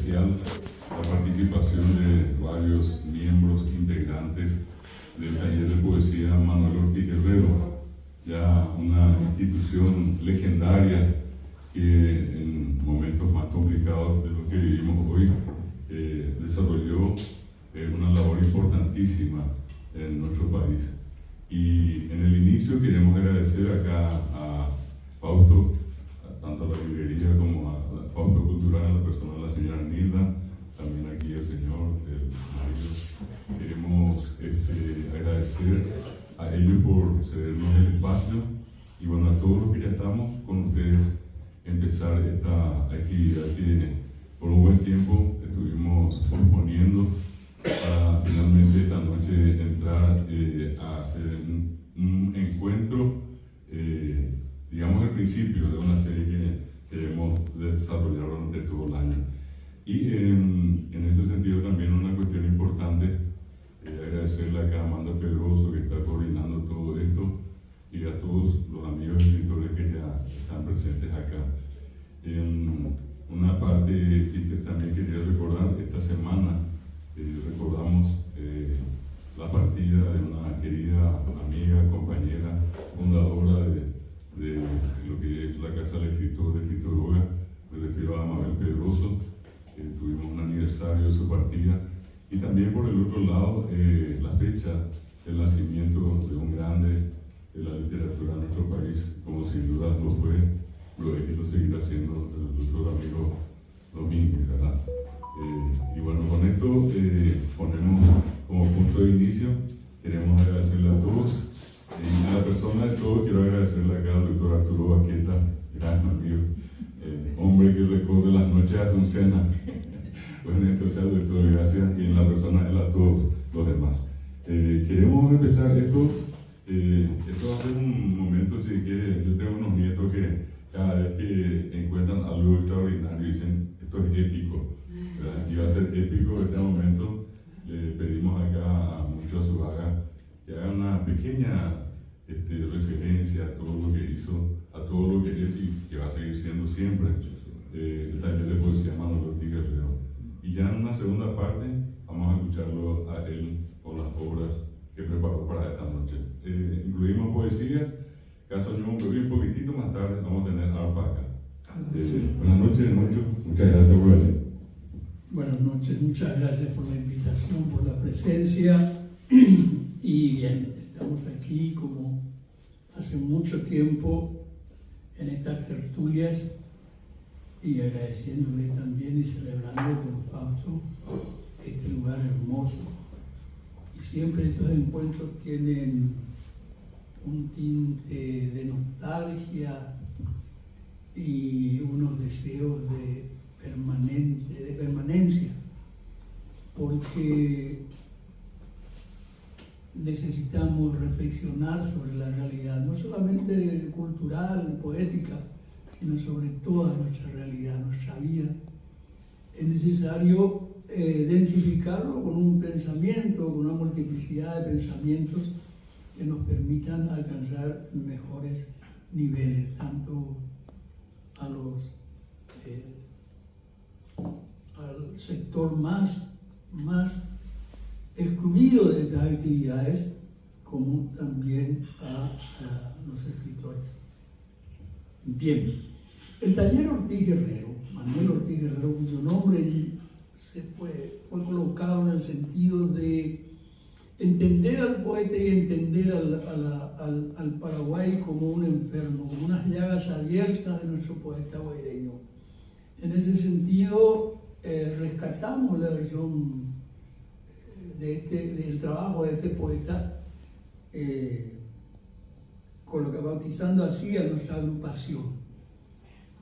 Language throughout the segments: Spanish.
especial la participación de varios miembros integrantes del taller de poesía Manuel Ortiz Guerrero, ya una institución legendaria que en momentos más complicados de lo que vivimos hoy desarrolló una labor importantísima en nuestro país. Y en el inicio queremos agradecer acá a Fausto, tanto a la librería como a Fausto Cultural, a la persona de la señora Nilda, también aquí el señor Mario. Queremos agradecer a ellos por cedernos el espacio y bueno, a todos los que ya estamos con ustedes, empezar esta actividad que por un buen tiempo estuvimos posponiendo para finalmente esta noche entrar a hacer un encuentro, digamos el principio de una serie que queremos desarrollar durante todo el año. Y en ese sentido también una cuestión importante, agradecerle acá a Amanda Pedroso que está coordinando todo esto y a todos los amigos escritores que ya están presentes acá. Una parte que también quería recordar, esta semana recordamos la partida de una querida amiga, compañera, fundadora de lo que es la Casa del Escritor de Escritoróloga, me refiero a Mabel Pedroso. Tuvimos un aniversario de su partida y también por el otro lado la fecha del nacimiento de un grande de la literatura de nuestro país, como sin duda lo fue, lo es y lo seguirá siendo el doctor amigo Domínguez, ¿verdad? Y bueno, con esto ponemos como punto de inicio. Queremos agradecerle a todos y a la persona de todos quiero agradecerle acá al doctor Arturo Baqueta, gran amigo, hombre que recorre las noches de Azucena. Bueno, entonces doctor, gracias, y en la persona de todos los demás. Queremos empezar esto va a ser un momento, si quiere, yo tengo unos nietos que cada vez que encuentran algo extraordinario dicen, esto es épico, ¿verdad? Y va a ser épico este momento. Le pedimos acá a muchos a su haga que hagan una pequeña referencia a todo lo que hizo, a todo lo que es y que va a seguir siendo siempre el taller de poesía Manuel Ortiz Guerrero. Y ya en una segunda parte vamos a escucharlo a él con las obras que preparó para esta noche. Incluimos poesías, caso yo un poquitito más tarde vamos a tener arpa acá. Buenas noches, muchas gracias por venir. Buenas noches, muchas gracias por la invitación, por la presencia. Y bien, estamos aquí como hace mucho tiempo en estas tertulias y agradeciéndole también y celebrando con Fausto este lugar hermoso. Y siempre estos encuentros tienen un tinte de nostalgia y unos deseos de permanencia, porque necesitamos reflexionar sobre la realidad, no solamente cultural, poética, sino sobre toda nuestra realidad, nuestra vida. Es necesario densificarlo con un pensamiento, con una multiplicidad de pensamientos que nos permitan alcanzar mejores niveles, tanto al sector más excluido de estas actividades, como también a los escritores. Bien, el taller Ortiz Guerrero, Manuel Ortiz Guerrero, cuyo nombre fue colocado en el sentido de entender al poeta y entender al Paraguay como un enfermo, como unas llagas abiertas de nuestro poeta guaireño. En ese sentido, rescatamos la versión del trabajo de este poeta, bautizando así a nuestra agrupación.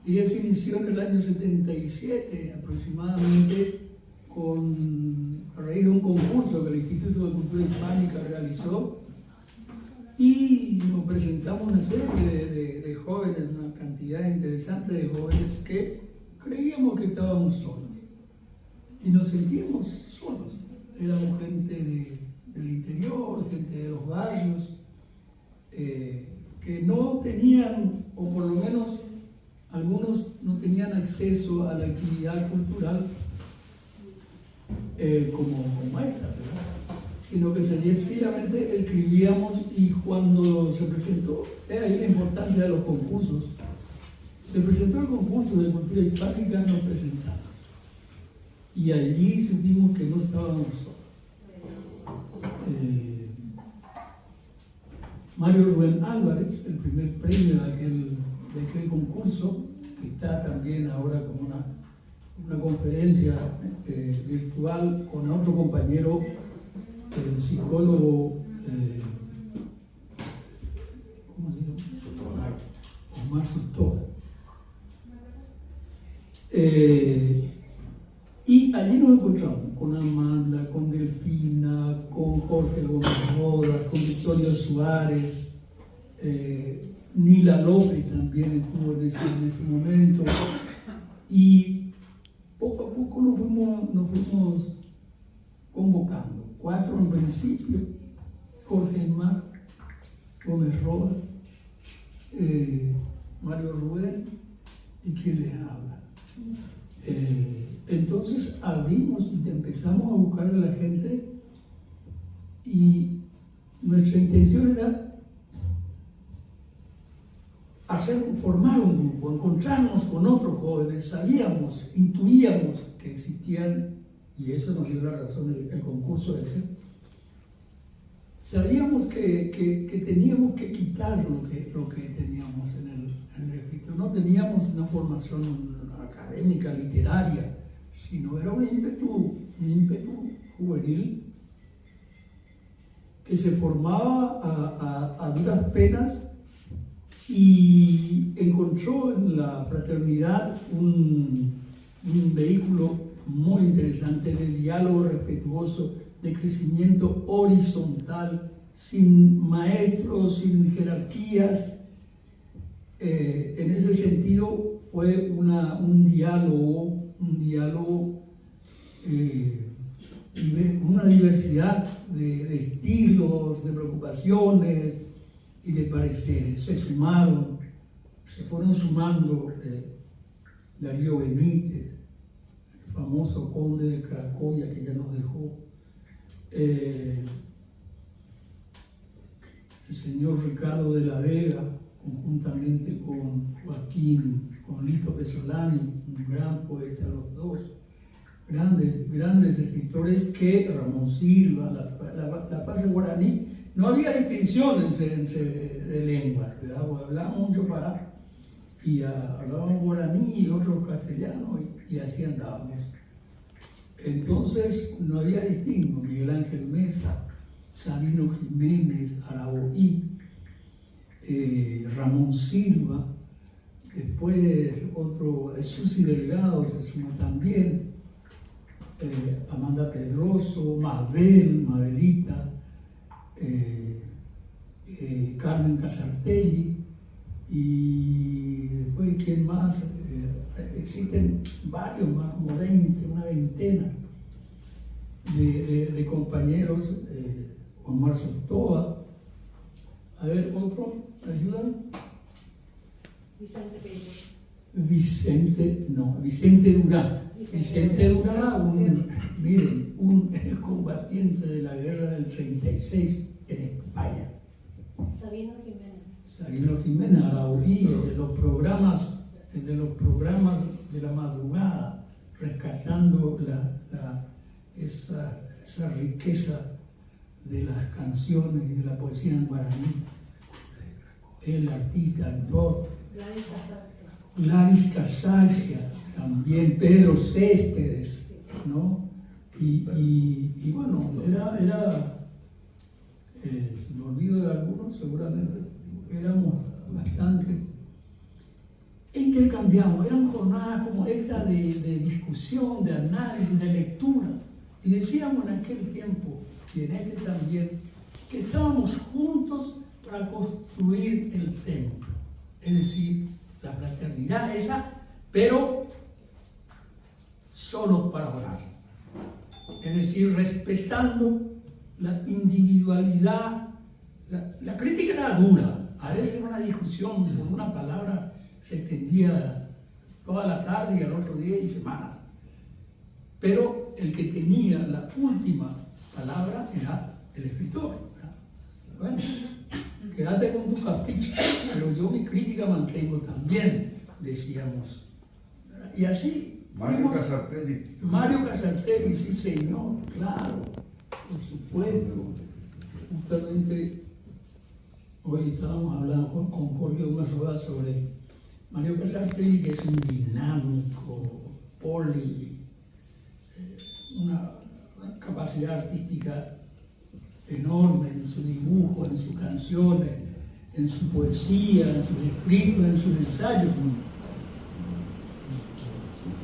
Ella se inició en el año 77 aproximadamente a raíz de un concurso que el Instituto de Cultura Hispánica realizó, y nos presentamos una serie de jóvenes, una cantidad interesante de jóvenes que creíamos que estábamos solos y nos sentíamos solos. Éramos gente del interior, gente de los barrios, que no tenían, o por lo menos algunos no tenían acceso a la actividad cultural como estas, ¿verdad? Sino que sencillamente escribíamos, y cuando se presentó, ahí la importancia de los concursos, se presentó el concurso de cultura hispánica, nos presentamos. Y allí supimos que no estábamos solos. Mario Rubén Álvarez, el primer premio de aquel concurso, que está también ahora como una conferencia virtual con otro compañero, psicólogo, ¿cómo se llama? Omar Sotoa. Y allí nos encontramos con Amanda, con Delfina, con Jorge Gómez Rodas, con Victoria Suárez, Nila López también estuvo en ese momento, y poco a poco nos fuimos convocando. 4 en principio: Jorge Mar, Gómez Rodas, Mario Rubén y quien les habla. Entonces abrimos y empezamos a buscar a la gente, y nuestra intención era formar un grupo, encontrarnos con otros jóvenes. Sabíamos, intuíamos que existían, y eso nos dio la razón el concurso ese. Sabíamos que teníamos que quitar lo que teníamos en el registro. No teníamos una formación académica, literaria, sino era un ímpetu juvenil que se formaba a duras penas, y encontró en la fraternidad un vehículo muy interesante de diálogo respetuoso, de crecimiento horizontal, sin maestros, sin jerarquías. En ese sentido fue un diálogo, una diversidad de estilos, de preocupaciones y de pareceres. Se fueron sumando Darío Benítez, el famoso conde de Cracovia que ya nos dejó, el señor Ricardo de la Vega, conjuntamente con Joaquín, con Lito Pesolani, un gran poeta, los dos, grandes escritores, que Ramón Silva, la Paz en guaraní. No había distinción entre lenguas, ¿verdad? Hablábamos un yopará y hablábamos guaraní y otros castellanos, y así andábamos. Entonces no había distingo. Miguel Ángel Mesa, Sabino Jiménez, Araoí, Ramón Silva, después otro, Susi Delgado se sumó también, Amanda Pedroso, Mabelita, Carmen Casartelli, y después, ¿quién más? Existen varios más, como una veintena de compañeros, Omar Sotoa. A ver, otro, ¿ayudan? Vicente Durán. Vicente Durán, miren, un combatiente de la guerra del 36 en España. Sabino Jiménez, Araoí, de los programas de la madrugada, rescatando esa riqueza de las canciones y de la poesía en guaraní. El artista, actor. Gladys Casarcia, también Pedro Céspedes, ¿no? Y bueno, si me olvido de algunos, seguramente éramos bastante. Intercambiamos, eran jornadas como esta de discusión, de análisis, de lectura. Y decíamos en aquel tiempo, y en este también, que estábamos juntos para construir el templo. Es decir, la fraternidad esa, pero solo para orar. Es decir, respetando la individualidad. La crítica era dura, a veces era una discusión por una palabra se extendía toda la tarde y al otro día y semanas. pero el que tenía la última palabra era el escritor, ¿verdad? Bueno, quédate con tu capricho, pero yo mi crítica mantengo también, decíamos. Y así. Mario Casartelli. Mario Casartelli, sí señor, claro, por supuesto. Justamente hoy estábamos hablando con Jorge Gómez Roda sobre Mario Casartelli, que es un dinámico, una capacidad artística enorme en su dibujo, en sus canciones, en su poesía, en sus escritos, en sus ensayos.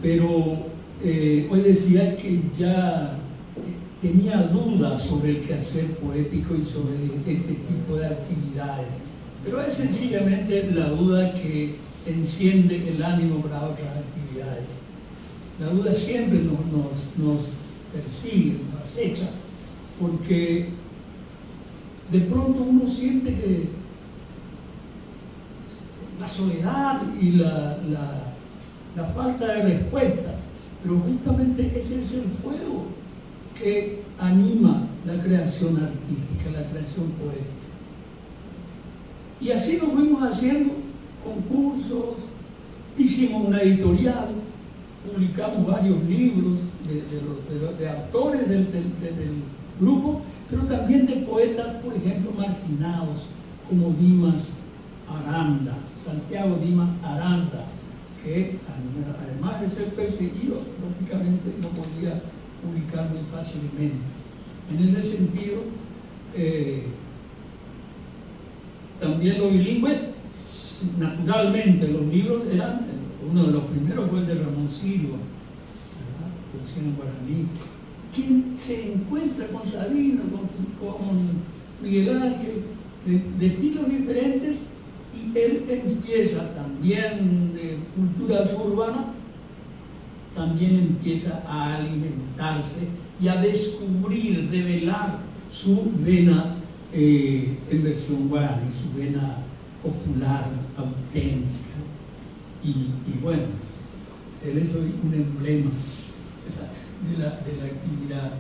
Pero hoy decía que ya tenía dudas sobre el quehacer poético y sobre este tipo de actividades. Pero es sencillamente la duda que enciende el ánimo para otras actividades. La duda siempre nos persigue, nos acecha, porque de pronto uno siente que la soledad y la falta de respuestas, pero justamente ese es el fuego que anima la creación artística, la creación poética. Y así nos fuimos haciendo concursos, hicimos una editorial, publicamos varios libros de autores del grupo, pero también de poetas, por ejemplo, marginados, como Dimas Aranda, Santiago Dimas Aranda, que además de ser perseguido, lógicamente no podía publicar muy fácilmente. En ese sentido, también lo bilingüe, naturalmente los libros eran, uno de los primeros fue el de Ramón Silva, poesía en guaraní, quien se encuentra con Sabino, con Miguel Ángel, de estilos diferentes, y él empieza también de cultura suburbana, también empieza a alimentarse y a descubrir, develar su vena en versión guaraní, su vena popular, auténtica. Y bueno, él es hoy un emblema de la actividad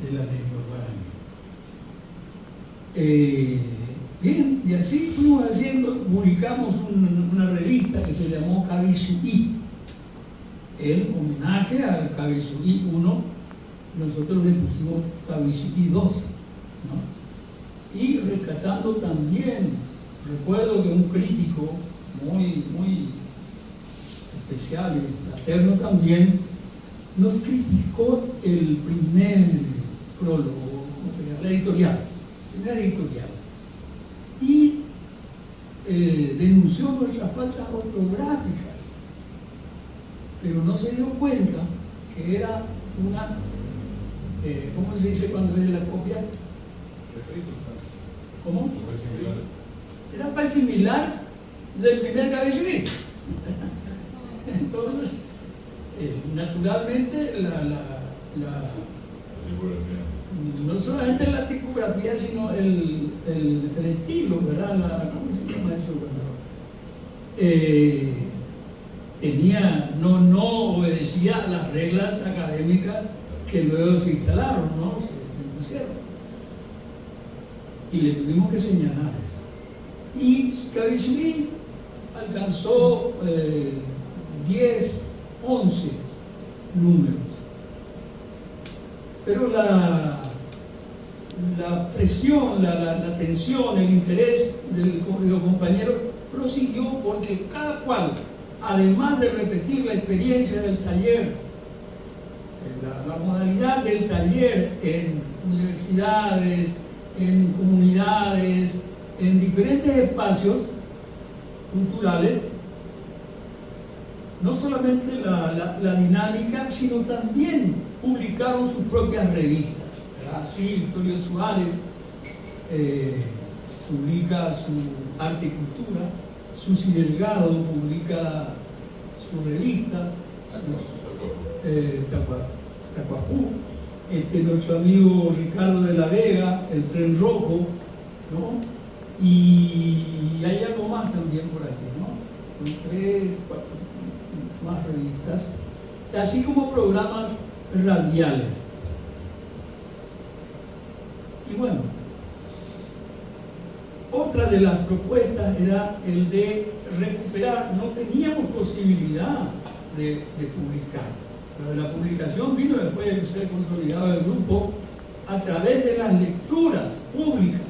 de la lengua guaraní. Bien, y así fuimos haciendo, publicamos una revista que se llamó Cabisuí, en homenaje al Cabisuí 1, nosotros le pusimos Cabisuí 2, ¿no? Y rescatando también, recuerdo que un crítico muy especial y fraterno también, nos criticó el primer prólogo, ¿cómo se llama? La editorial, y denunció nuestras faltas ortográficas, pero no se dio cuenta que era una, ¿cómo se dice cuando ves la copia? ¿Cómo? Era para similar del primer Cabisuí. Entonces, naturalmente, no solamente la tipografía, sino el estilo, ¿verdad? ¿Cómo se llama eso? No obedecía a las reglas académicas que luego se instalaron, ¿no? Se impusieron. Y le tuvimos que señalar eso. Y Cabisuí alcanzó 10, 11 números. Pero la presión, la tensión, el interés de los compañeros prosiguió, porque cada cual, además de repetir la experiencia del taller, la modalidad del taller en universidades, en comunidades, en diferentes espacios culturales, no solamente la dinámica, sino también publicaron sus propias revistas. Así, Victorio Suárez publica su Arte y Cultura, Susi Delgado publica su revista, Tacuapú, nuestro amigo Ricardo de la Vega, El Tren Rojo, ¿no? Y hay algo más también por aquí, ¿no? Son 3, 4 más revistas. así como programas radiales. Y bueno, otra de las propuestas era el de recuperar. No teníamos posibilidad de publicar, pero la publicación vino después de ser consolidado el grupo a través de las lecturas públicas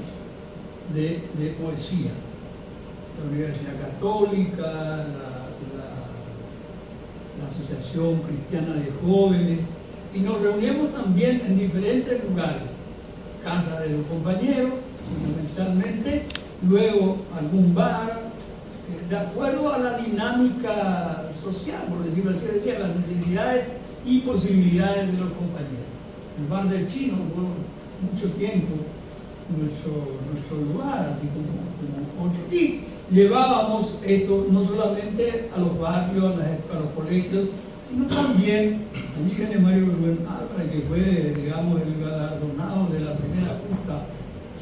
de poesía. La Universidad Católica, la Asociación Cristiana de Jóvenes, y nos reuníamos también en diferentes lugares, casa de los compañeros, fundamentalmente, luego algún bar, de acuerdo a la dinámica social, por decirlo así, decía, las necesidades y posibilidades de los compañeros. El bar del Chino fue mucho tiempo nuestro lugar, así como otro. Y llevábamos esto no solamente a los barrios, a los colegios, sino también, allí viene Mario Rubén Álvarez, que fue, digamos, el galardonado de la primera justa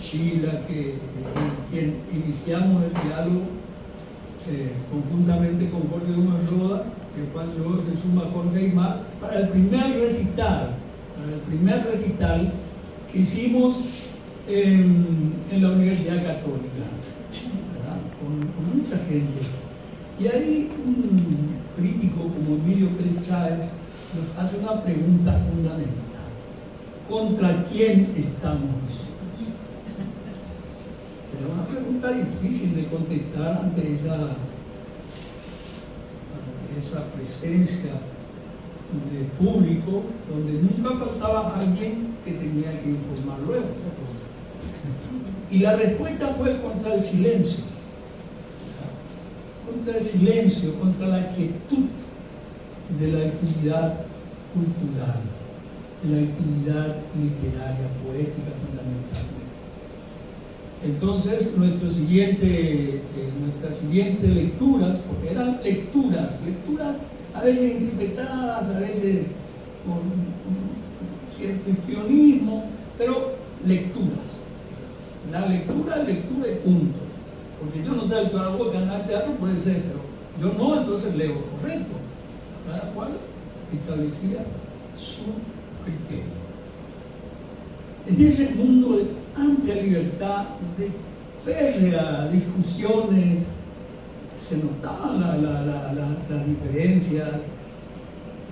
Chila, quien iniciamos el diálogo conjuntamente con Jorge Gómez Roda, el cual luego se suma Jorge Aymar, para el primer recital que hicimos en la Universidad Católica, ¿verdad? Con mucha gente. Y ahí un crítico como Emilio Pérez Chávez nos hace una pregunta fundamental: ¿contra quién estamos nosotros? Era una pregunta difícil de contestar ante esa presencia de público, donde nunca faltaba alguien que tenía que informar luego. Y la respuesta fue contra el silencio. Contra el silencio, contra la quietud de la actividad cultural, de la actividad literaria, poética fundamentalmente. Entonces, nuestras siguientes lecturas, porque eran lecturas a veces interpretadas, a veces con cierto histrionismo, pero lecturas. La lectura y punto. Porque yo no sé, algo de ganar teatro puede ser, pero yo no, entonces leo correcto. Cada cual establecía su criterio. En ese mundo de amplia libertad, de férreas discusiones, se notaban las diferencias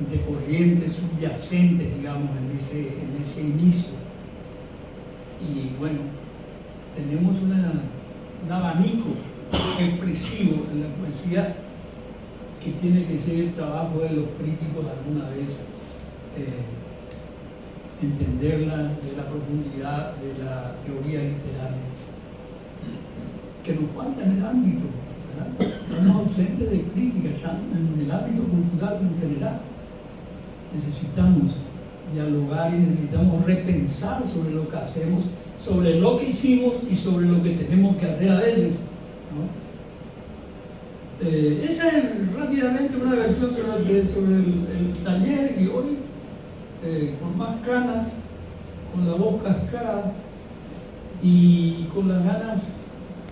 de corrientes subyacentes, digamos, en ese inicio. Y bueno, tenemos un abanico expresivo en la poesía que tiene que ser el trabajo de los críticos alguna vez, entenderla de la profundidad de la teoría literaria, que nos falta en el ámbito, ¿verdad? Estamos ausentes de crítica, en el ámbito cultural en general. Necesitamos dialogar y necesitamos repensar sobre lo que hacemos, sobre lo que hicimos y sobre lo que tenemos que hacer a veces, ¿no? Esa es rápidamente una versión sobre el taller, y hoy con más canas, con la voz cascada y con las ganas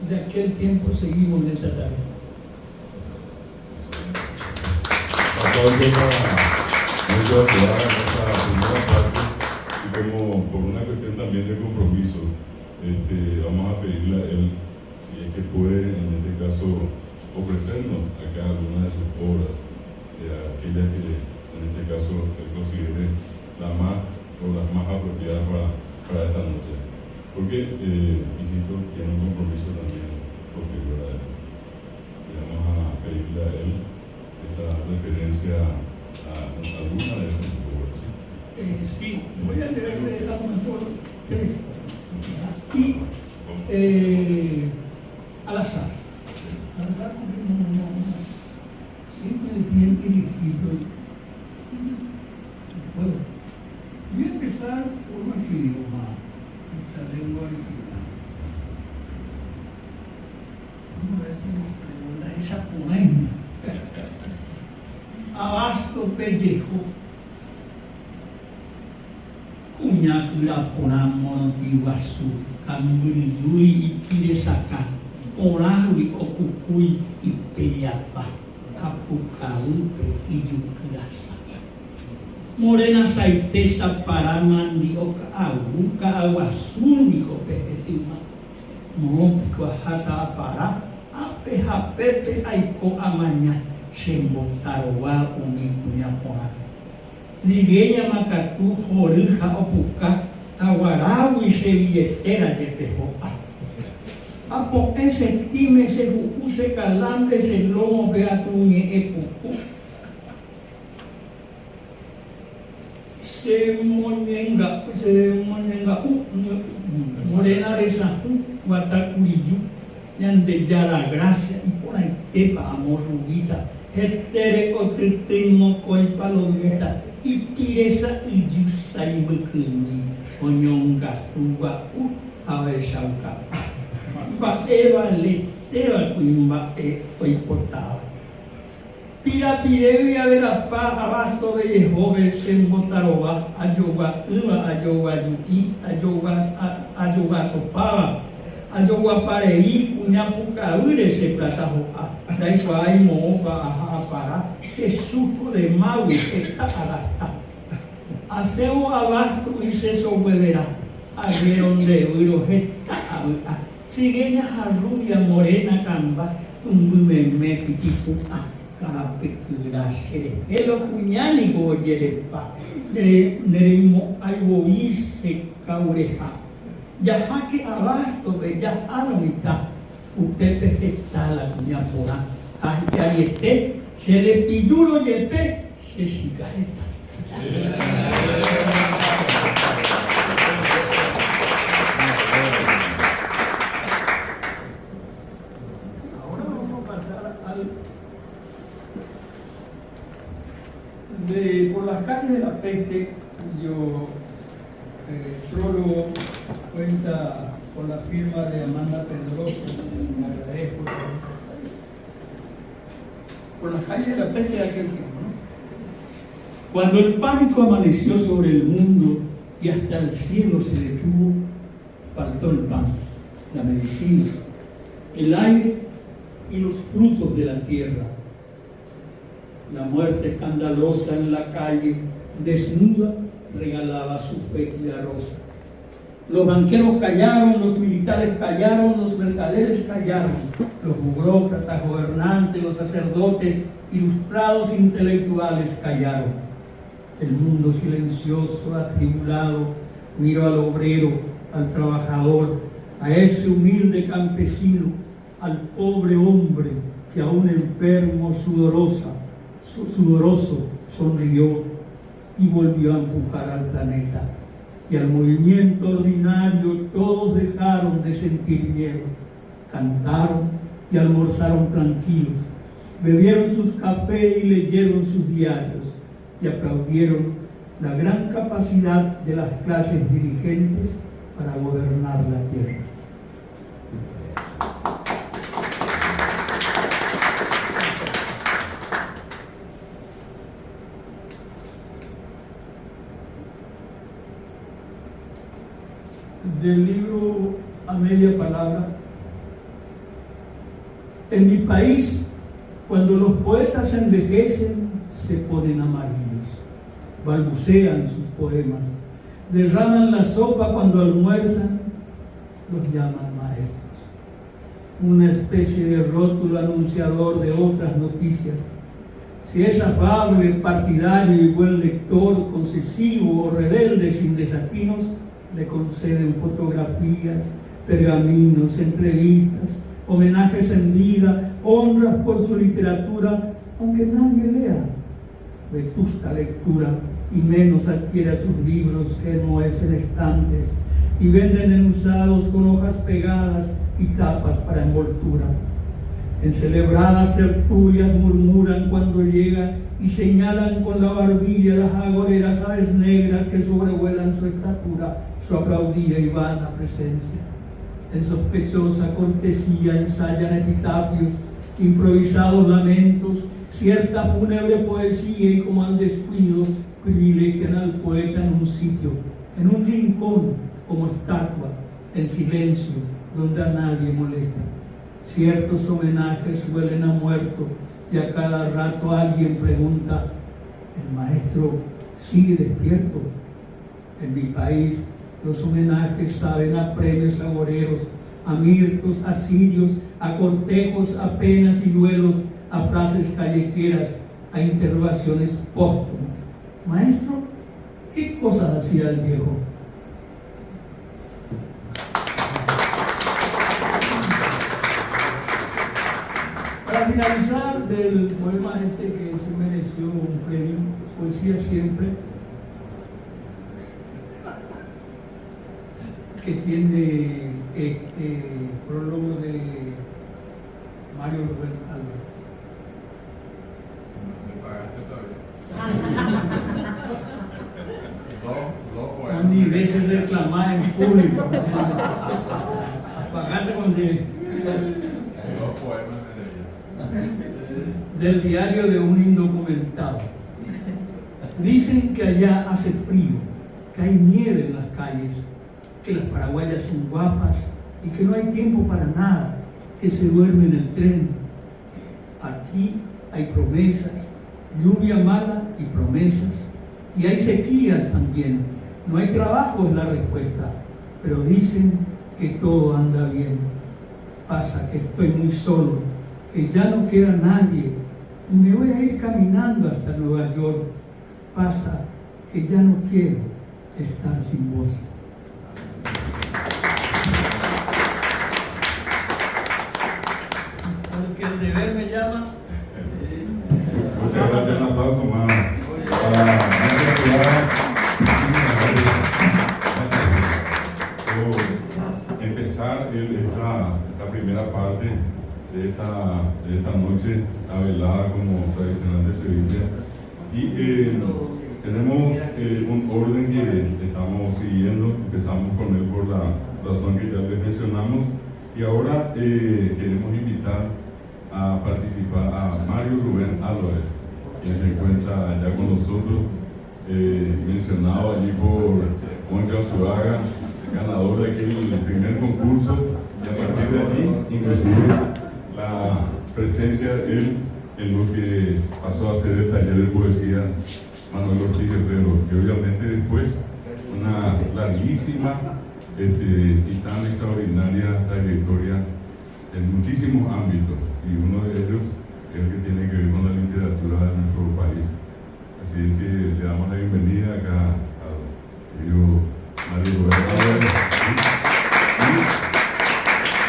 de aquel tiempo seguimos en esta tarea. Nuestra primera parte, y como por una cuestión también de compromiso, vamos a pedirle a él, y es que puede en este caso ofrecernos acá algunas de sus obras, aquellas que en este caso él considere las más apropiadas para esta noche, porque insisto, tiene un compromiso también posterior a él. Y vamos a pedirle a él esa referencia a alguna de estas obras. Sí, voy a leerle a lo mejor tres, y al azar, porque siempre tienen que elegirlo. Bueno, voy a empezar por nuestro idioma, nuestra lengua original. Vamos a ver si nos pregunta esa japonesa. Abasto pellejo, cuñacula ponan monotiguasu, cambrillui y piresaca, ponarui okucui y peyapa, apucaupe y yucurasa. Morena saitesa para mandioka aguka aguasúnico pepetima. Mopiko hata para apeja pepe aiko amaña sembotaroa unikunya pora. Trigueña macatu jorija opuka aguarawi se billetera de pejoa. Apo ese time se use calambre se lomo beatuñe epuku. Se monenga morena de Sajú, Guatacurillo, yande ya la gracia y por ahí tepa amor rubita, etere otetemo coi palomita, y pireza y yusa y becuni, oñonga tuba avesauka, baeba le teba cuimba oipotaba. Pira pirevi a ver a pa abasto de joven se embotaroba ayoga yu'i ayoga topaba ayoga parei cuñapuca ure se platajoa daikwa ai mooba a para se suco de maui está adapta aseo abasto y se sobrevera agueron de uiro gesta a sigueña jarrubia morena camba un me titipu Carapecura sere, elo cuñani goyerepa, neremo aiboise caureja, ya que abasto de ya anomita, upepe está la cuñapora, hasta yete, se le piduro yepe, se cigareta. Por las calles de la peste, yo prólogo cuenta con la firma de Amanda Pedroso, me agradezco por eso. Por las calles de la peste de aquel tiempo, ¿no? Cuando el pánico amaneció sobre el mundo y hasta el cielo se detuvo, faltó el pan, la medicina, el aire y los frutos de la tierra. La muerte escandalosa en la calle, desnuda, regalaba su fétida rosa. Los banqueros callaron, los militares callaron, los mercaderes callaron, los burócratas, gobernantes, los sacerdotes, ilustrados intelectuales callaron. El mundo silencioso, atribulado, miró al obrero, al trabajador, a ese humilde campesino, al pobre hombre que aún enfermo, sudoroso, sonrió y volvió a empujar al planeta. Y al movimiento ordinario todos dejaron de sentir miedo, cantaron y almorzaron tranquilos, bebieron sus cafés y leyeron sus diarios y aplaudieron la gran capacidad de las clases dirigentes para gobernar la tierra. Del libro A Media Palabra. En mi país, cuando los poetas envejecen, se ponen amarillos, balbucean sus poemas, derraman la sopa cuando almuerzan, los llaman maestros. Una especie de rótulo anunciador de otras noticias. Si es afable, partidario y buen lector, concesivo o rebelde sin desatinos, le conceden fotografías, pergaminos, entrevistas, homenajes en vida, honras por su literatura, aunque nadie lea. Vetusta lectura, y menos adquiera sus libros que no es en estantes, y venden en usados con hojas pegadas y tapas para envoltura. En celebradas tertulias murmuran cuando llega y señalan con la barbilla las agoreras aves negras que sobrevuelan su estatura, su aplaudida y vana presencia. En sospechosa cortesía ensayan epitafios, improvisados lamentos, cierta fúnebre poesía y como al descuido privilegian al poeta en un sitio, en un rincón como estatua, en silencio, donde a nadie molesta. Ciertos homenajes huelen a muerto y a cada rato alguien pregunta: ¿el maestro sigue despierto. En mi país, los homenajes saben a premios agoreros, a mirtos, a cirios, a cortejos, a penas y duelos, a frases callejeras, a interrogaciones póstumas. Maestro, ¿qué cosas hacía el viejo? Para finalizar, del poema que se mereció un premio, Poesía Siempre, que tiene prólogo de Mario Rubén Álvarez. ¿Me pagaste todavía? Ni veces reclamar en público. Pagarte con Dos poemas me debías. del diario de un indocumentado. Dicen que allá hace frío, que hay nieve en las calles, que las paraguayas son guapas y que no hay tiempo para nada, que se duerme en el tren. Aquí hay promesas, lluvia mala y promesas, y hay sequías también. No hay trabajo es la respuesta, pero dicen que todo anda bien. Pasa que estoy muy solo, que ya no queda nadie y me voy a ir caminando hasta Nueva York. Pasa que ya no quiero estar sin vos. Porque el deber me llama. Muchas gracias, un aplauso más para nuestra ciudad. Por empezar esta primera parte de esta noche, la velada como tradicional de Sevilla. Y tenemos un orden que estamos siguiendo. Empezamos con él por la razón que ya les mencionamos, y ahora queremos invitar a participar a Mario Rubén Álvarez, quien se encuentra allá con nosotros, mencionado allí por Moncho Azuaga, ganador de aquel primer concurso, y a partir de allí, inclusive la presencia de él en lo que pasó a ser el taller de poesía Manuel Ortiz Herrero, y obviamente después una larguísima y tan extraordinaria trayectoria en muchísimos ámbitos, y uno de ellos es el que tiene que ver con la literatura de nuestro país. Así es que le damos la bienvenida acá al querido Mario Rubén Álvarez.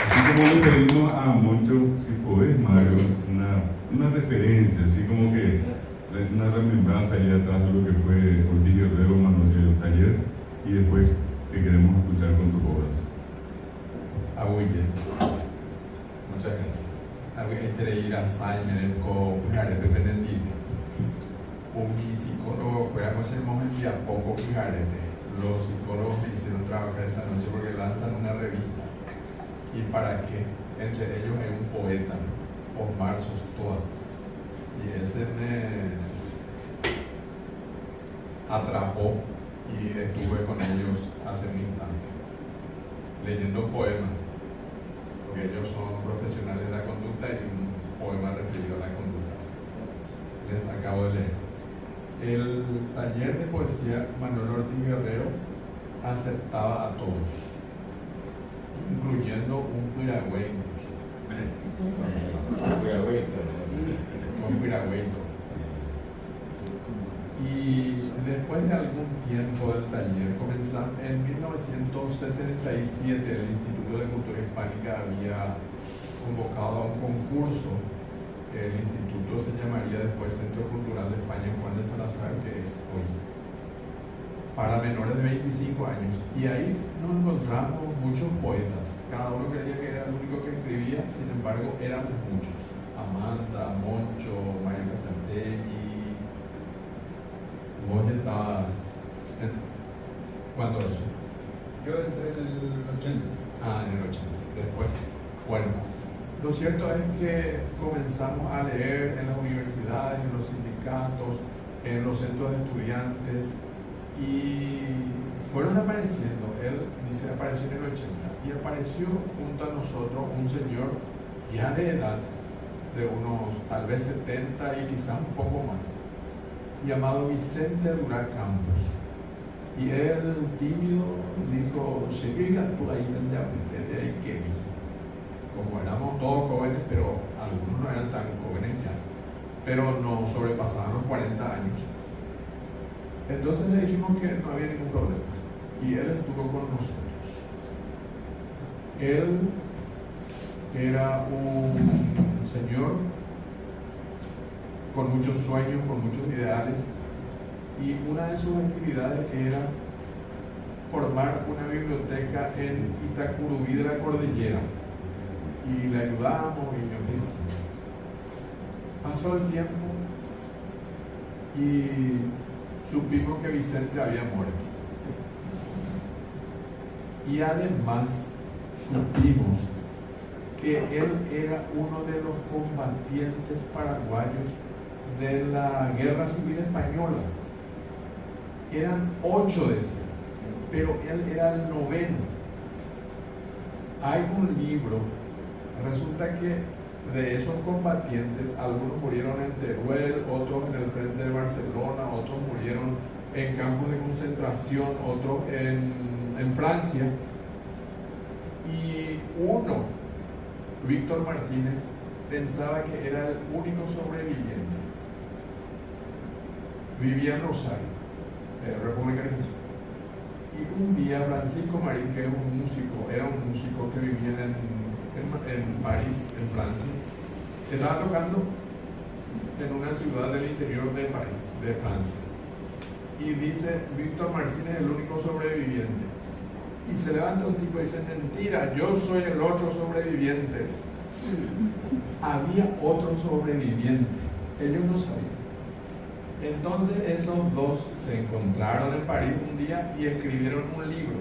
Así como le pedimos a Moncho, si podés, Mario, una referencia, así como que una remembranza allá atrás de lo que fue Ortiz Herrero, Manuel, el taller, y después te queremos escuchar con tus obras. Aguille. Muchas gracias. Aguille ir a Simon con Garete Benedito. Mi psicólogo, podemos enviar poco Garete. Los psicólogos me hicieron trabajar esta noche porque lanzan una revista. ¿Y para qué? Entre ellos hay un poeta, Omar Sostoa. Y ese me atrapó y estuve con ellos hace un instante, leyendo poemas, porque ellos son profesionales de la conducta y un poema referido a la conducta. Les acabo de leer. El taller de poesía Manuel Ortiz Herrero aceptaba a todos, incluyendo un piragüeño. Un piragüeño. Y después de algún tiempo del taller, comenzando en 1977, el Instituto de Cultura Hispánica había convocado a un concurso. El instituto se llamaría después Centro Cultural de España Juan de Salazar, que es hoy, para menores de 25 años. Y ahí nos encontramos muchos poetas. Cada uno creía que era el único que escribía, sin embargo, éramos muchos. Amanda, Moncho, Mario Casantelli. Vos estabas. ¿Cuándo eso? Yo entré en el 80. Ah, en el 80. Después, bueno, lo cierto es que comenzamos a leer en las universidades, en los sindicatos, en los centros de estudiantes, y fueron apareciendo. Él dice, apareció en el 80, y apareció junto a nosotros un señor ya de edad, de unos tal vez 70 y quizás un poco más, llamado Vicente Durán Campos. Y él, tímido, dijo, se llega por ahí, que como éramos todos jóvenes, pero algunos no eran tan jóvenes ya, pero no sobrepasaban los 40 años. Entonces le dijimos que no había ningún problema. Y él estuvo con nosotros. Él era un señor con muchos sueños, con muchos ideales, y una de sus actividades era formar una biblioteca en Itacurubí de la Cordillera, y le ayudamos, y en fin. Pasó el tiempo y supimos que Vicente había muerto, y además supimos que él era uno de los combatientes paraguayos de la Guerra Civil Española. Eran 8 decían, pero él era el 9º. Hay un libro, resulta que de esos combatientes, algunos murieron en Teruel, otros en el frente de Barcelona, otros murieron en campos de concentración, otros en Francia. Y uno, Víctor Martínez, pensaba que era el único sobreviviente. Vivía en Rosario, República Argentina. Y un día Francisco Marín, que es un músico, era un músico que vivía en París, en Francia, estaba tocando en una ciudad del interior de París, de Francia. Y dice, Víctor Martínez es el único sobreviviente. Y se levanta un tipo y dice, mentira, yo soy el otro sobreviviente. Había otro sobreviviente, ellos no sabían. Entonces esos dos se encontraron en París un día y escribieron un libro.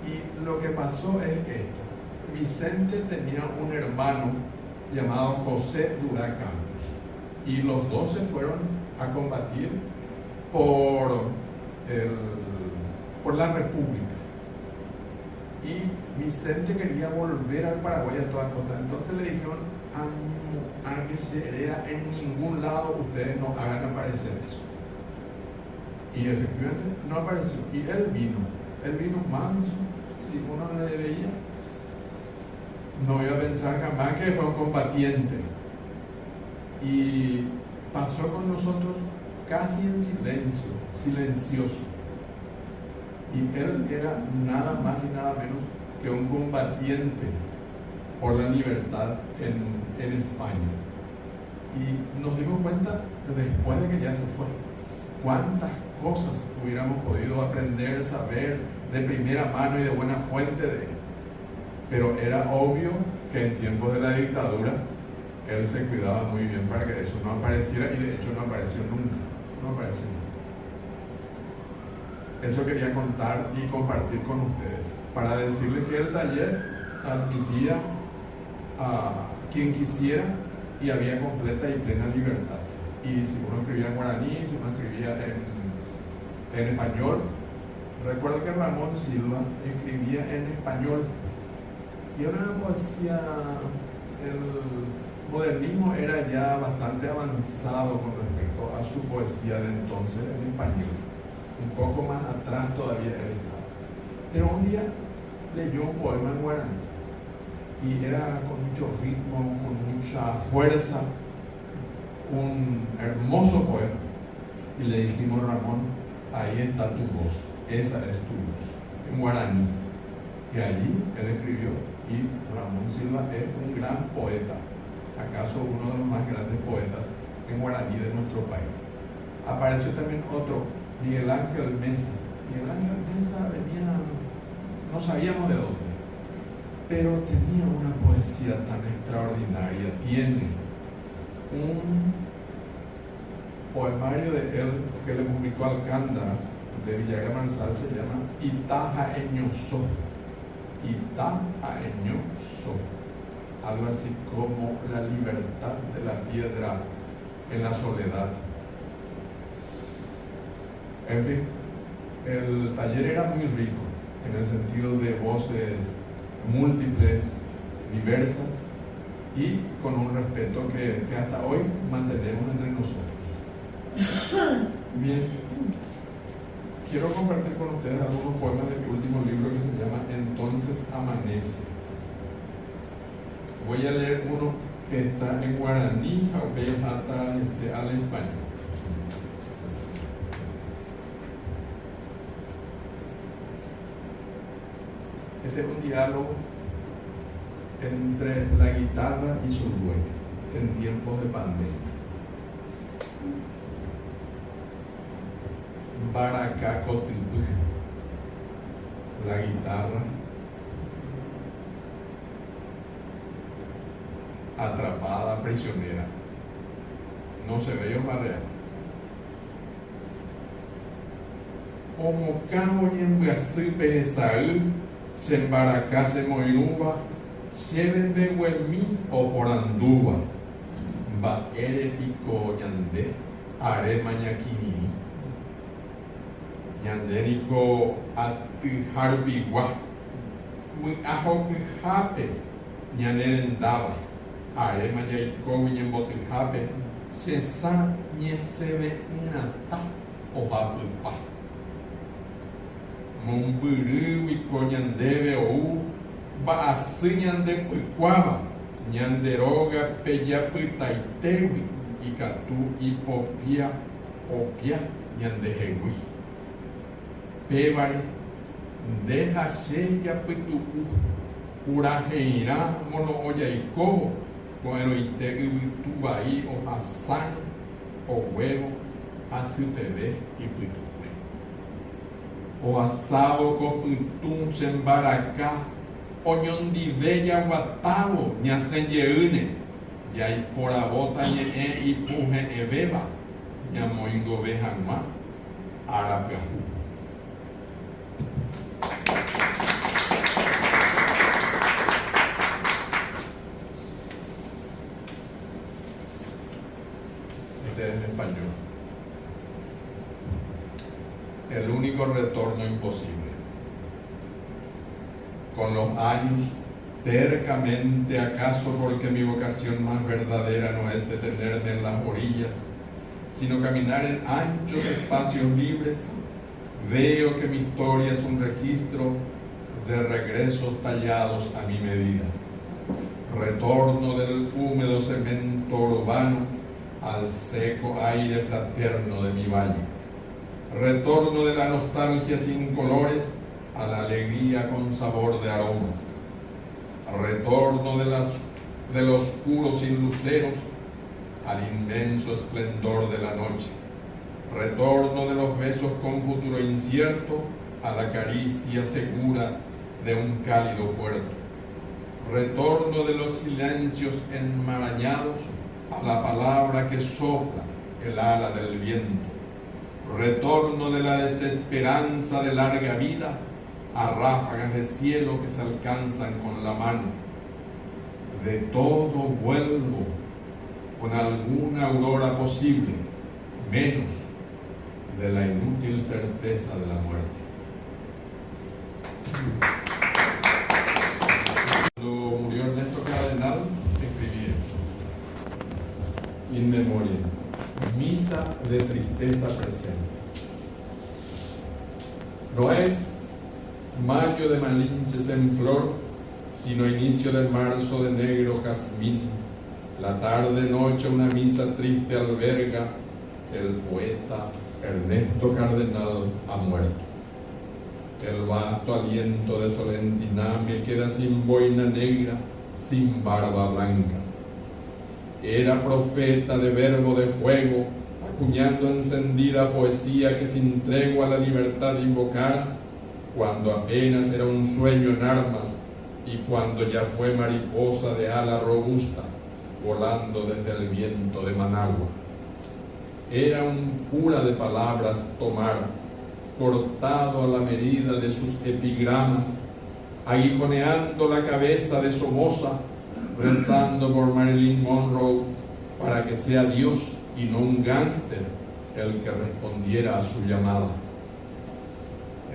Y lo que pasó es esto. Vicente tenía un hermano llamado José Durán Campos, y los dos se fueron a combatir por la República. Y Vicente quería volver al Paraguay a toda costa. Entonces le dijeron, a que se hereda en ningún lado, ustedes no hagan aparecer eso. Y efectivamente no apareció. Y él vino manso. Si uno le veía, no iba a pensar jamás que fue un combatiente. Y pasó con nosotros casi en silencio, silencioso. Y él era nada más y nada menos que un combatiente por la libertad en España. Y nos dimos cuenta después de que ya se fue, cuántas cosas hubiéramos podido aprender, saber de primera mano y de buena fuente de él. Pero era obvio que en tiempos de la dictadura él se cuidaba muy bien para que eso no apareciera, y de hecho no apareció nunca. Eso quería contar y compartir con ustedes, para decirles que el taller admitía a quien quisiera y había completa y plena libertad. Y si uno escribía en guaraní, si uno escribía en español, recuerdo que Ramón Silva escribía en español, y era una poesía, el modernismo era ya bastante avanzado con respecto a su poesía de entonces en español. Un poco más atrás todavía él estaba. Pero un día leyó un poema en guaraní, y era con mucho ritmo, con mucha fuerza, un hermoso poema. Y le dijimos, Ramón, ahí está tu voz, esa es tu voz, en guaraní. Y allí él escribió, y Ramón Silva es un gran poeta, acaso uno de los más grandes poetas en guaraní de nuestro país. Apareció también otro, Miguel Ángel Mesa. Miguel Ángel Mesa venía, no sabíamos de dónde, pero tenía una poesía tan extraordinaria. Tiene un poemario de él que le publicó Alcántara, de Villagra Mansal, se llama Itajaeñoso. Itajaeñoso, algo así como la libertad de la piedra en la soledad. En fin, el taller era muy rico en el sentido de voces múltiples, diversas, y con un respeto que hasta hoy mantenemos entre nosotros. Bien, quiero compartir con ustedes algunos poemas de mi último libro que se llama Entonces Amanece. Voy a leer uno que está en guaraní, hasta ese al español. Este es un diálogo entre la guitarra y su dueño en tiempos de pandemia. Baracacotipú, la guitarra atrapada, prisionera, no se ve yo barrear. Como cabo y en Guasipe de Saúl, se embaracase moiruba, llévenme huelmí o por anduba, va ere pico yande, are mañaquini. Yandeniko atiharpigua, muy ajo jape, ñanerendaba, are mañaiko ñembotijape, se sa ñesebe inata o bapupa. Mumburu wiko ñandebe ou, ba así ñandepuicuaba, ñanderoga peyapitaitewi, ikatu hipopia, opia, ñandejewi. Pébare, deja cheia pitucu, urajeirá, mono oyaicó, con el oitegu tubaí, o hassan, o huevo, asipebe y pitucu. O asado con pitum, sembaracá, oñondiveya guatavo, ñasenyeune, yai porabota ñe y puje ebeba, ñamoingo bejanma, arapeajú. En español. El único retorno imposible. Con los años, tercamente, acaso porque mi vocación más verdadera no es detenerme en las orillas, sino caminar en anchos espacios libres, veo que mi historia es un registro de regresos tallados a mi medida. Retorno del húmedo cemento urbano al seco aire fraterno de mi valle. Retorno de la nostalgia sin colores a la alegría con sabor de aromas. Retorno de los oscuro sin luceros al inmenso esplendor de la noche. Retorno de los besos con futuro incierto a la caricia segura de un cálido puerto. Retorno de los silencios enmarañados a la palabra que sopla el ala del viento. Retorno de la desesperanza de larga vida a ráfagas de cielo que se alcanzan con la mano. De todo vuelvo con alguna aurora posible, menos de la inútil certeza de la muerte. Cuando murió Ernesto Cardenal, escribía In Memoriam, misa de tristeza presente. No es mayo de malinches en flor, sino inicio de marzo de negro jazmín. La tarde-noche una misa triste alberga, el poeta Ernesto Cardenal ha muerto. El vasto aliento de Solentiname queda sin boina negra, sin barba blanca. Era profeta de verbo de fuego, acuñando encendida poesía que sin tregua la libertad invocara, cuando apenas era un sueño en armas y cuando ya fue mariposa de ala robusta, volando desde el viento de Managua. Era un cura de palabras tomara, cortado a la medida de sus epigramas, aguijoneando la cabeza de Somoza, rezando por Marilyn Monroe para que sea Dios y no un gánster el que respondiera a su llamada.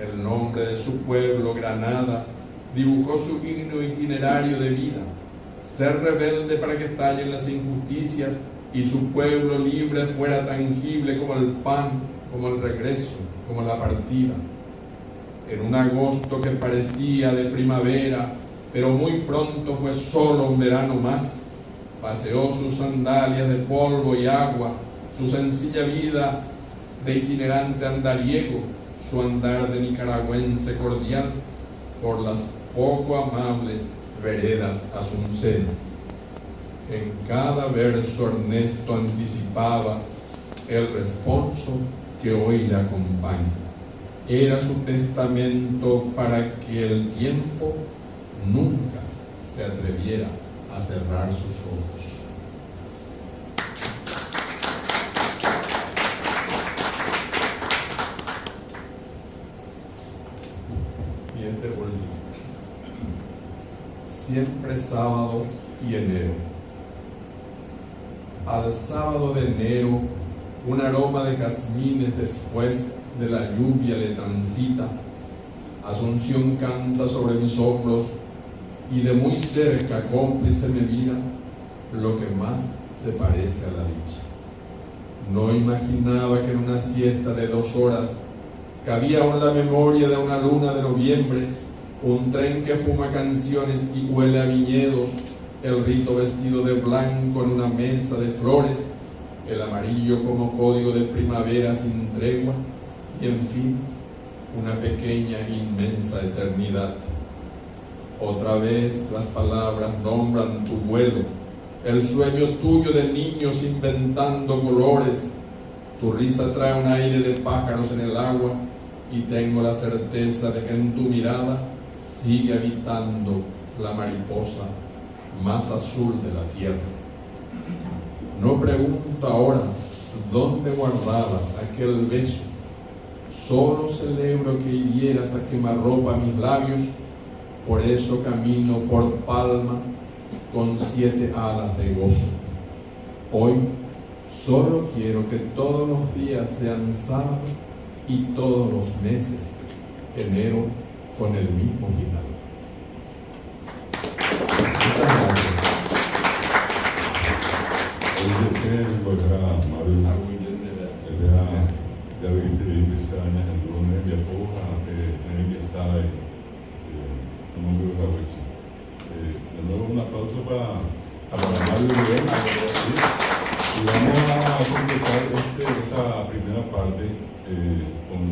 El nombre de su pueblo, Granada, dibujó su itinerario de vida: ser rebelde para que estallen las injusticias y su pueblo libre fuera tangible como el pan, como el regreso, como la partida. En un agosto que parecía de primavera, pero muy pronto fue solo un verano más, paseó sus sandalias de polvo y agua, su sencilla vida de itinerante andariego, su andar de nicaragüense cordial, por las poco amables veredas asuncenas. En cada verso Ernesto anticipaba el responso que hoy le acompaña. Era su testamento para que el tiempo nunca se atreviera a cerrar sus ojos. Y este último. Siempre sábado y enero. Al sábado de enero, un aroma de jazmines después de la lluvia le transita. Asunción canta sobre mis hombros y de muy cerca, cómplice, me mira lo que más se parece a la dicha. No imaginaba que en una siesta de 2 horas cabía aún la memoria de una luna de noviembre, un tren que fuma canciones y huele a viñedos, el rito vestido de blanco en una mesa de flores, el amarillo como código de primavera sin tregua, y en fin, una pequeña inmensa eternidad. Otra vez las palabras nombran tu vuelo, el sueño tuyo de niños inventando colores. Tu risa trae un aire de pájaros en el agua, y tengo la certeza de que en tu mirada sigue habitando la mariposa más azul de la tierra. No pregunto ahora dónde guardabas aquel beso, solo celebro que hirieras a quemarropa mis labios. Por eso camino por Palma con 7 alas de gozo. Hoy solo quiero que todos los días sean sábado y todos los meses enero con el mismo final. Muchas gracias. De nuevo un aplauso para Mario Rubén. Y vamos a completar esta primera parte con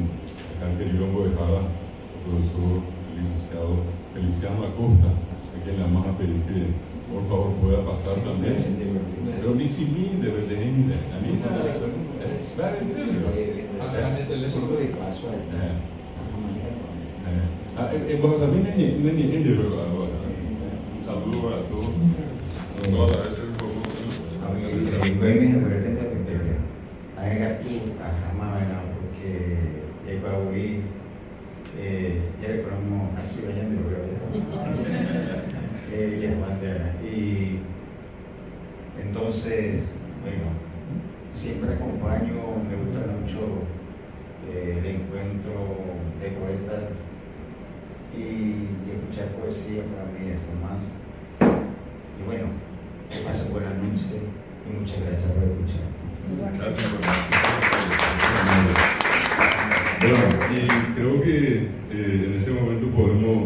el querido Guadalajara, el profesor licenciado Feliciano Acosta, a quien le vamos a pedir que por favor pueda pasar también. Pero ni si mí de verdad, a mí es verdad. En Guadalajara un saludo a todos. No, a veces y entonces, bueno, siempre acompaño, me gusta mucho el encuentro de poetas y escuchar poesía para mí es lo más. Y bueno, que pasen buenas noches y muchas gracias por escuchar. Gracias. Bueno, y creo que en este momento podemos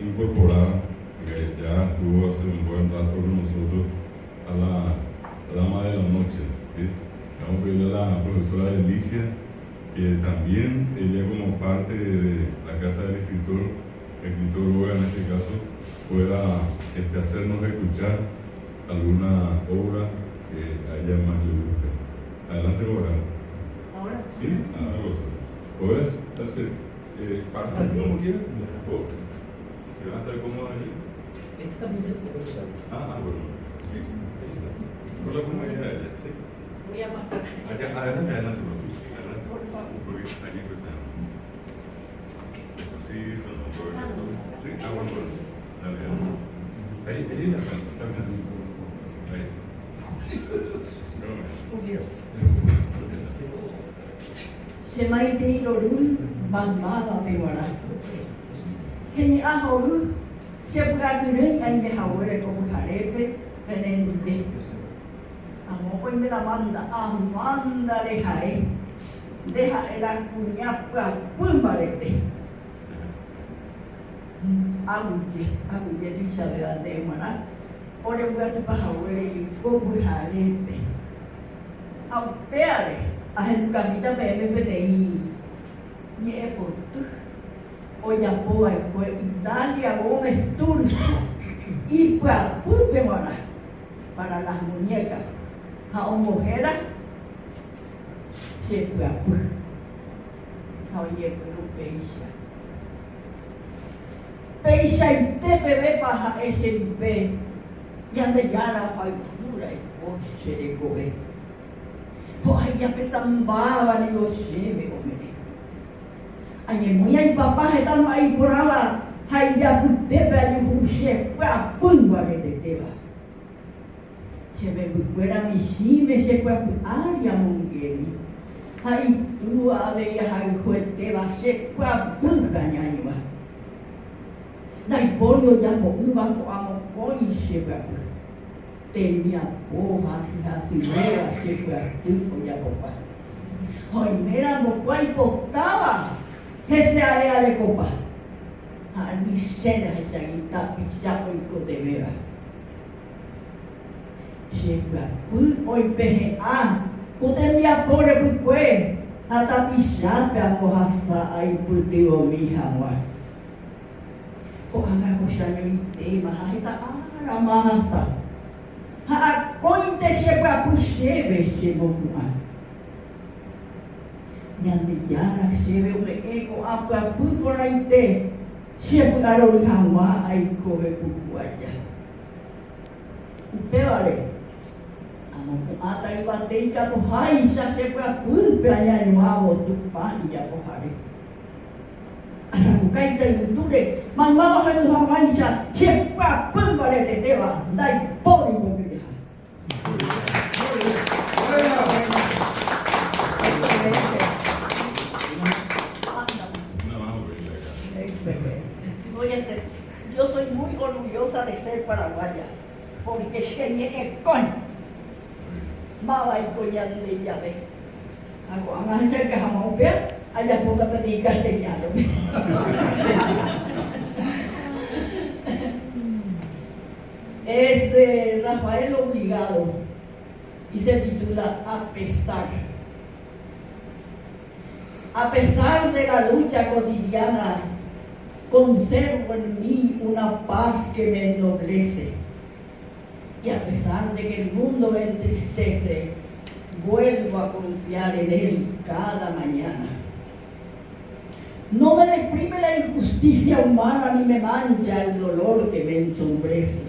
incorporar, que ya estuvo hace un buen rato con nosotros, a la dama de la noche. ¿Sí? Vamos a pedirle a la profesora Delicia, que también ella como parte de la Casa del Escritor Goya en este caso, pueda hacernos escuchar alguna obra que a ella más le guste. Adelante, Goya. ¿Ahora? Sí, ¿puedes hacer parte como quieras? ¿Se van a estar cómodos allí? Esta también se puede usar. Bueno. Por la comodidad de ella, ¿sí? Voy a pasar. Adelante, adelante, por favor. Porque allí está. Sí, bueno. Dale. Ahí la está bien. Shemaite Lorun, Bangmada Pewara. Seni Ahoru, Shepuraturun, and the Howard of Harepe, and then Amo pues de la manda, amanda deja la cuña pumbarete. Aguye dicha de la demana. Ore buat pahawe ko buharete. Au peare, ahen kamita PMPTI. Ni epotu. Oya poa ko Italia o mesturso. Y para pulpemona para las muñecas. A mujeres se puede oye pero peisa y te bebé baja ese bebé y ande ya la pura y coche de gobe pues ya pesambaba ni lo lleve hombre ay muy ay papá están ahí por ahora hay ya putte pero un chef para pumba de teba se me fuera mi cime se fue área mongeli hay tú a ver hay fuerte va se fue a punta ñaña dai polio ya po iba amo coi se fue tenía pojas y asimera se fue a tipo ya popa hoy mira no cual potaba ese área de copa a mi cena esa guita pichapo y cotevera Siapa pun oi PHA, kuten dia pore pukwe, hata pisah pe hasa ai putih omi hawa. Kok angga ko siya yung ite, mahita mahasa. Ha kointe siapa pusebe siapa kuan. Yang dijara siapa ume eko apa pun koraite, siapa aroli hawa ai kowe pukuaja. Upewale. Ata iba teika to hai sa se pra pulpa ya no avo tu pani ya ko hari asa ku kai tai tude man ma ha no ha sa se pra pulpa le te deva dai pori mo bi ha yo soy muy orgullosa de ser paraguaya porque es que es con Bawa iko yan din yabe. Ako ang asal kahamau be, aja po kapatikas din yalo. Es de Rafael Obligado y se titula A pesar. A pesar de la lucha cotidiana, conservo en mí una paz que me ennoblece. Y a pesar de que el mundo me entristece, vuelvo a confiar en Él cada mañana. No me deprime la injusticia humana ni me mancha el dolor que me ensombrece.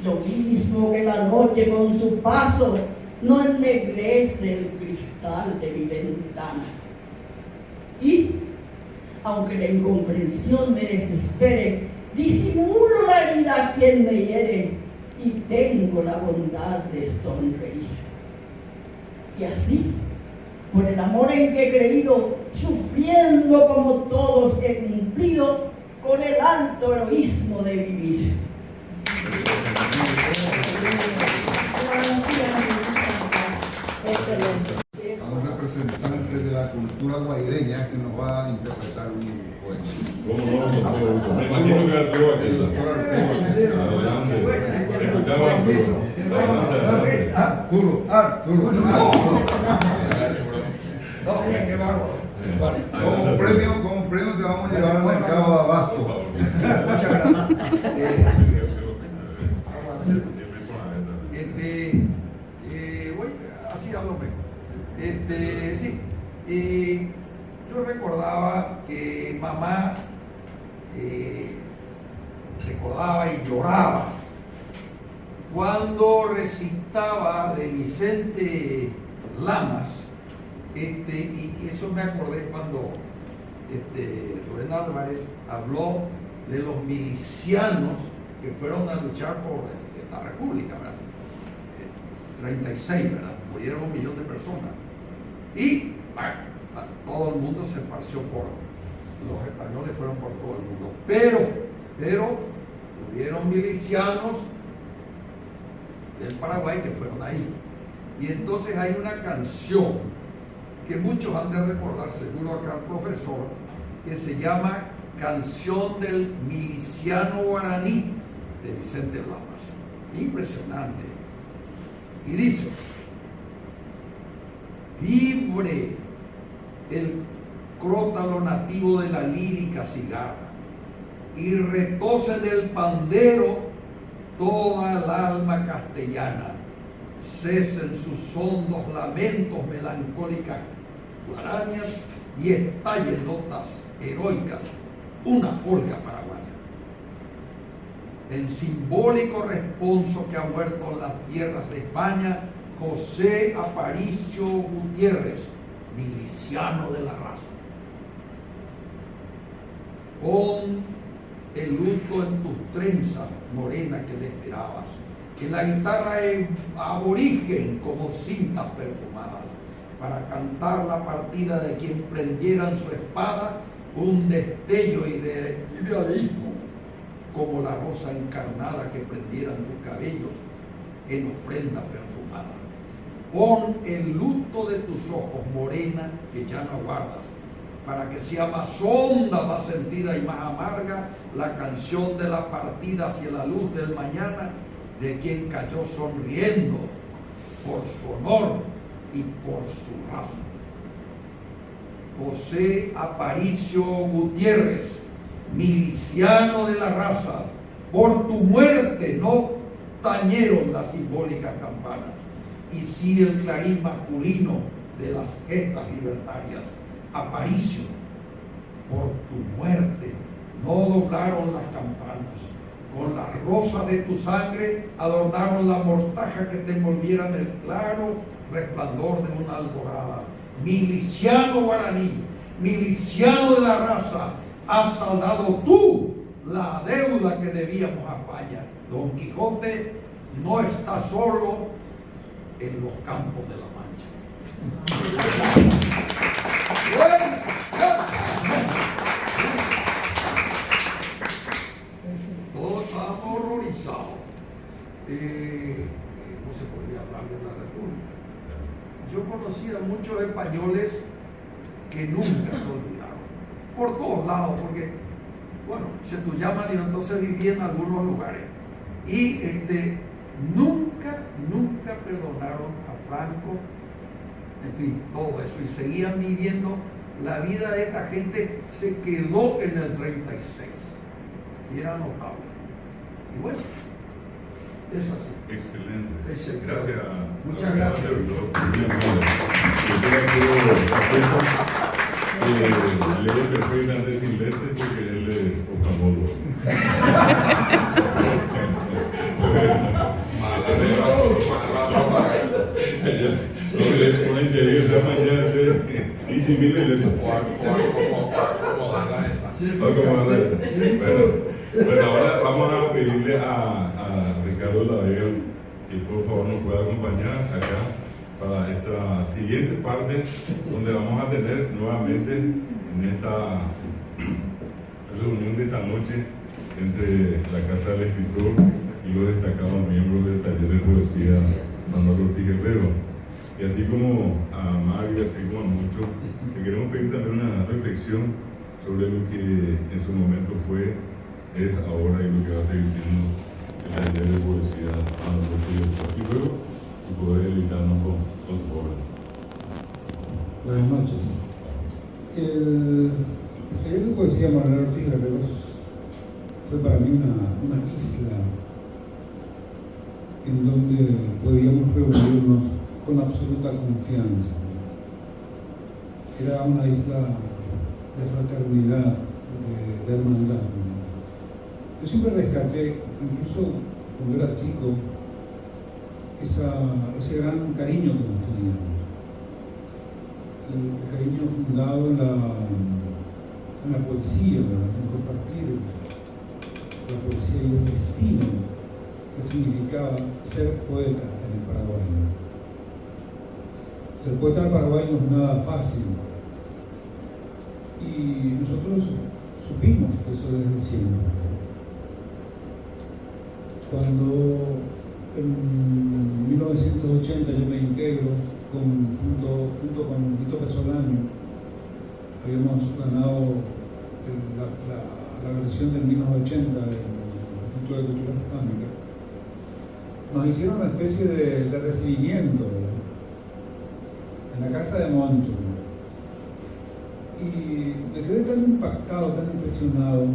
Lo mismo que la noche con su paso no ennegrece el cristal de mi ventana. Y, aunque la incomprensión me desespere, disimulo la herida a quien me hiere y tengo la bondad de sonreír. Y así, por el amor en que he creído, sufriendo como todos he cumplido con el alto heroísmo de vivir. A un representante de la cultura guaireña que nos va a interpretar un poema. ¿Cómo no? Me imagino que Arturo aquí. Adelante. Escuchamos a Arturo. Arturo. Como premio te vamos a llevar al mercado de abasto. Muchas gracias. Así hablo mejor. Sí. Yo recordaba que mamá recordaba y lloraba cuando recitaba de Vicente Lamas, y eso me acordé cuando Lorena Álvarez habló de los milicianos que fueron a luchar por la República, ¿verdad? 36, ¿verdad? Murieron 1 millón de personas. Y bueno, todo el mundo se esparció por los españoles, fueron por todo el mundo. Pero hubieron milicianos del Paraguay que fueron ahí. Y entonces hay una canción que muchos han de recordar, seguro acá el profesor, que se llama Canción del Miliciano Guaraní de Vicente Lamas. Impresionante. Y dice: libre el crótalo nativo de la lírica cigarra, y retose del pandero toda el alma castellana, cesen sus hondos lamentos melancólicas guarañas y estallen notas heroicas una polca paraguaya. El simbólico responso que ha muerto en las tierras de España José Aparicio Gutiérrez, miliciano de la raza. Pon el luto en tus trenzas, morena, que le esperabas, que la guitarra es aborigen como cintas perfumadas, para cantar la partida de quien prendieran su espada un destello y de idealismo, como la rosa encarnada que prendieran tus cabellos en ofrenda perfumada. Pon el luto de tus ojos, morena, que ya no guardas, para que sea más honda, más sentida y más amarga la canción de la partida hacia la luz del mañana de quien cayó sonriendo por su honor y por su raza. José Aparicio Gutiérrez, miliciano de la raza, por tu muerte no tañeron las simbólicas campanas, y sí el clarín masculino de las gestas libertarias. Aparicio, por tu muerte no doblaron las campanas, con las rosas de tu sangre adornaron la mortaja que te envolviera en el claro resplandor de una alborada. Miliciano guaraní, miliciano de la raza, has saldado tú la deuda que debíamos a España. Don Quijote no está solo en los campos de la Mancha. Todos estábamos horrorizados. No se podía hablar de la República. Yo conocí a muchos españoles que nunca se olvidaron, por todos lados, porque, bueno, se tú llaman y entonces viví en algunos lugares. Y nunca perdonaron a Franco, en fin, todo eso, y seguían viviendo. La vida de esta gente se quedó en el 36 y era notable. Y bueno, es así. Excelente. Gracias. Muchas gracias. Leo perfectamente sin lentes porque él es oftalmólogo. Una inteligencia mañana y si mire lentes. Bueno, ahora vamos a pedirle a Ricardo Lavega que por favor nos pueda acompañar acá para esta siguiente parte, donde vamos a tener nuevamente en esta reunión de esta noche entre la Casa del Escritor y los destacados miembros del taller de poesía Manuel Ortiz Guerrero. Y así como a Mario, así como a muchos, le queremos pedir también una reflexión sobre lo que en su momento fue, es ahora y lo que va a seguir siendo el taller de poesía Manuel Ortiz Guerrero. Y luego, y poder dedicarnos con su obra. Buenas noches. El taller de poesía Manuel Ortiz Guerrero fue para mí una isla en donde podíamos reunirnos con absoluta confianza. Era una isla de fraternidad, de hermandad. Yo siempre rescaté, incluso cuando era chico, ese gran cariño que nos teníamos. El cariño fundado en la poesía, ¿verdad? En compartir la poesía y el destino que significaba ser poeta en el Paraguay. Ser poeta en el Paraguay no es nada fácil. Y nosotros supimos eso desde siempre. Cuando en 1980 yo me integro junto con Vito Pesolano. Habíamos ganado la versión del 1980 del Instituto de Cultura Hispánica. Nos hicieron una especie de recibimiento, ¿verdad?, en la casa de Moncho. Y me quedé tan impactado, tan impresionado,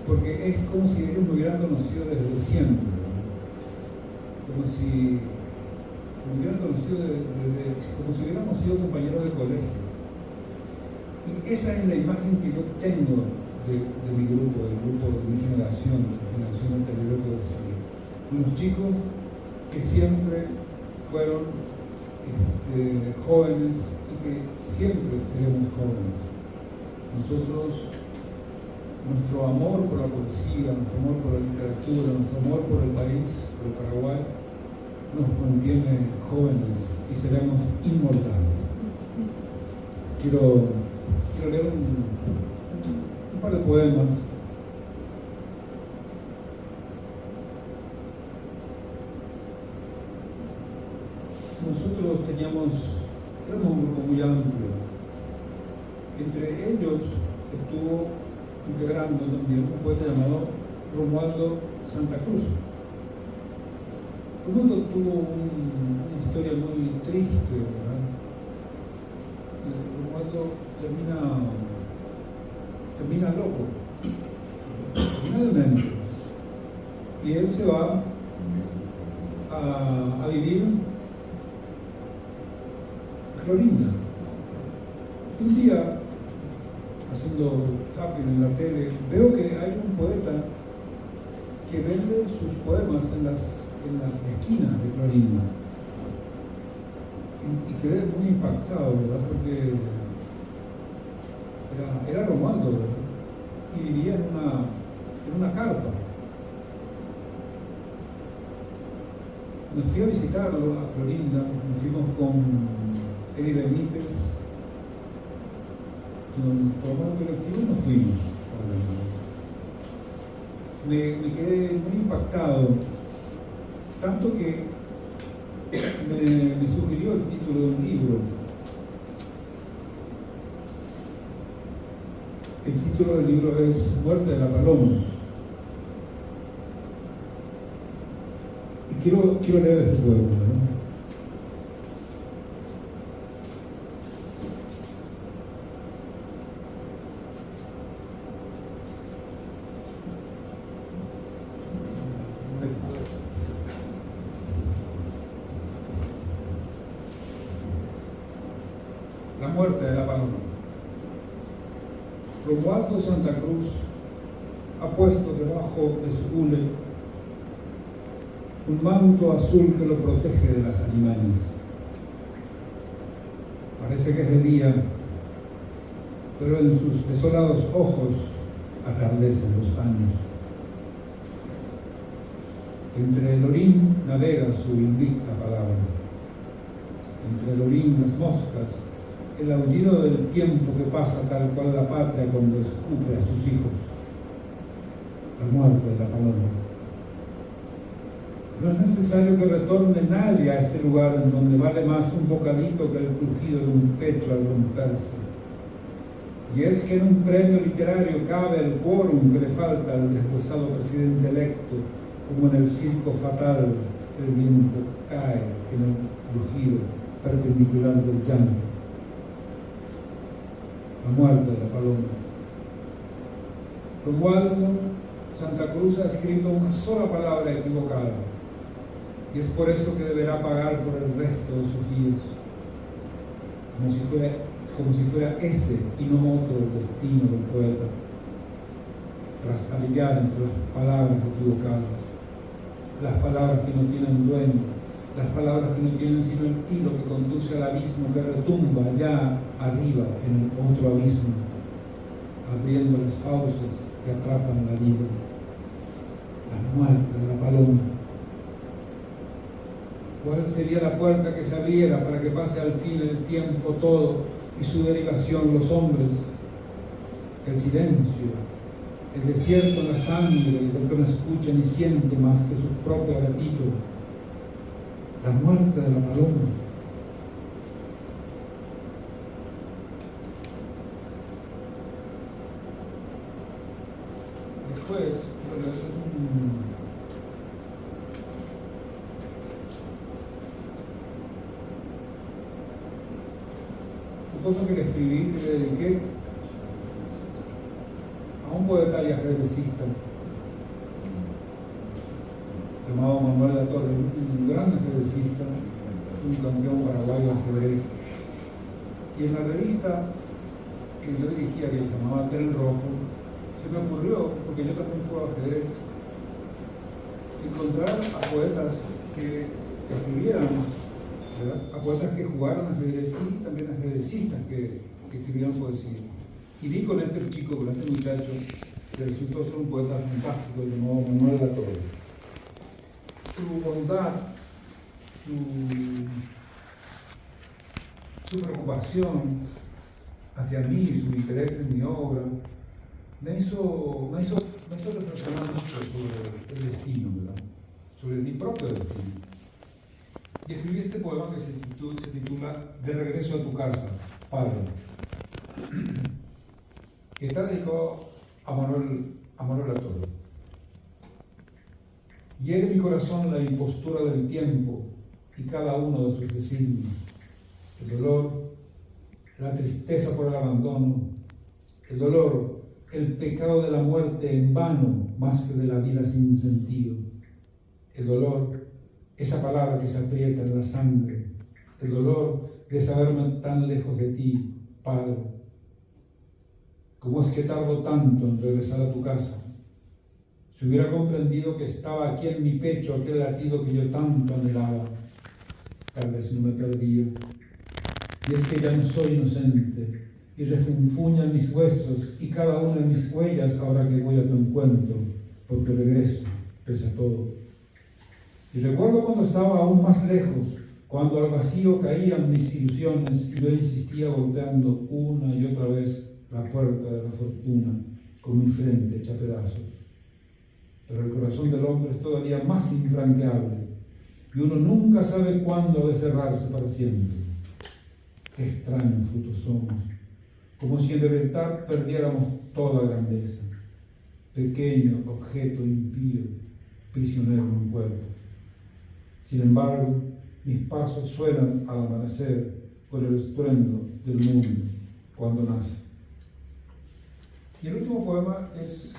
porque es como si ellos me hubieran conocido desde siempre, ¿verdad? Como si me hubieran conocido como si hubiéramos sido compañeros de colegio. Y esa es la imagen que yo tengo de mi grupo, del grupo de mi generación, de la generación anterior que decía. Unos chicos que siempre fueron jóvenes y que siempre seremos jóvenes. Nosotros, nuestro amor por la poesía, nuestro amor por la literatura, nuestro amor por el país, por el Paraguay, nos mantiene jóvenes y seremos inmortales. Quiero leer un par de poemas. Nosotros éramos un grupo muy amplio. Entre ellos estuvo integrando también un poeta llamado Romualdo Santa Cruz. Romualdo tuvo una historia muy triste, ¿verdad? Romualdo termina loco, termina demente. Y él se va a vivir a Clorinda. Un día, haciendo zapping en la tele, veo que hay un poeta que vende sus poemas en las esquinas de Clorinda. Y quedé muy impactado, ¿verdad? Porque era Romualdo, ¿verdad? Y vivía en una carpa. Me fui a visitarlo a Clorinda, nos fuimos con Eddie Benítez, tomamos el colectivo y nos fuimos. Me quedé muy impactado, tanto que me sugirió el título de un libro. El título del libro es Muerte de la Paloma. Y quiero leer ese poema, ¿no? La muerte de la paloma. Romualdo Santa Cruz ha puesto debajo de su hule un manto azul que lo protege de las alimañas. Parece que es de día, pero en sus desolados ojos atardecen los años. Entre el orín navega su invicta palabra. Entre el orín las moscas, el aullido del tiempo que pasa tal cual la patria cuando escupe a sus hijos. La muerte de la paloma. No es necesario que retorne nadie a este lugar en donde vale más un bocadito que el crujido de un pecho al romperse. Y es que en un premio literario cabe el quórum que le falta al deshuesado presidente electo, como en el circo fatal, el viento cae en el rugido perpendicular del llanto. La muerte de la paloma. Romualdo Santa Cruz ha escrito una sola palabra equivocada, y es por eso que deberá pagar por el resto de sus días, como si fuera ese y no otro el destino del poeta, trastabillar entre las palabras equivocadas, las palabras que no tienen dueño, las palabras que no tienen sino el hilo que conduce al abismo que retumba allá arriba en el otro abismo, abriendo las fauces que atrapan la vida. La muerte de la paloma. ¿Cuál sería la puerta que se abriera para que pase al fin el tiempo todo y su derivación los hombres? El silencio, el desierto, la sangre del que no escucha ni siente más que su propio apetito. la muerte de la paloma. Después, bueno, eso es un poema que le escribí, que le dediqué a un poeta y ajedrecista llamado Manuel Latorre, un gran ajedrecista, un campeón paraguayo de ajedrez. Y en la revista que yo dirigía, que se llamaba Tren Rojo, se me ocurrió, porque yo también juego ajedrez, encontrar a poetas que escribieran, ¿verdad? A poetas que jugaran ajedrez y también ajedrecistas que escribieran poesía. Y vi con este chico, con este muchacho, que resultó ser un poeta fantástico llamado Manuel Latorre. Su bondad, su preocupación hacia mí, su interés en mi obra, me hizo reflexionar mucho sobre el destino, ¿verdad? Sobre mi propio destino. Y escribí este poema que se titula De regreso a tu casa, Padre, que está dedicado a Manuel Latorre. Hiere mi corazón la impostura del tiempo y cada uno de sus designios, el dolor, la tristeza por el abandono, el dolor, el pecado de la muerte en vano más que de la vida sin sentido, el dolor, esa palabra que se aprieta en la sangre, el dolor de saberme tan lejos de ti, Padre. ¿Cómo es que tardo tanto en regresar a tu casa? Si hubiera comprendido que estaba aquí en mi pecho aquel latido que yo tanto anhelaba, tal vez no me perdía. Y es que ya no soy inocente, y refunfuñan mis huesos y cada una de mis huellas ahora que voy a tu encuentro, porque regreso, pese a todo. Y recuerdo cuando estaba aún más lejos, cuando al vacío caían mis ilusiones y yo insistía golpeando una y otra vez la puerta de la fortuna con mi frente hecha pedazos. Pero el corazón del hombre es todavía más infranqueable y uno nunca sabe cuándo ha de cerrarse para siempre. Qué extraños frutos somos, como si en libertad perdiéramos toda grandeza. Pequeño objeto impío, prisionero en un cuerpo. Sin embargo, mis pasos suenan al amanecer por el estruendo del mundo cuando nace. Y el último poema es...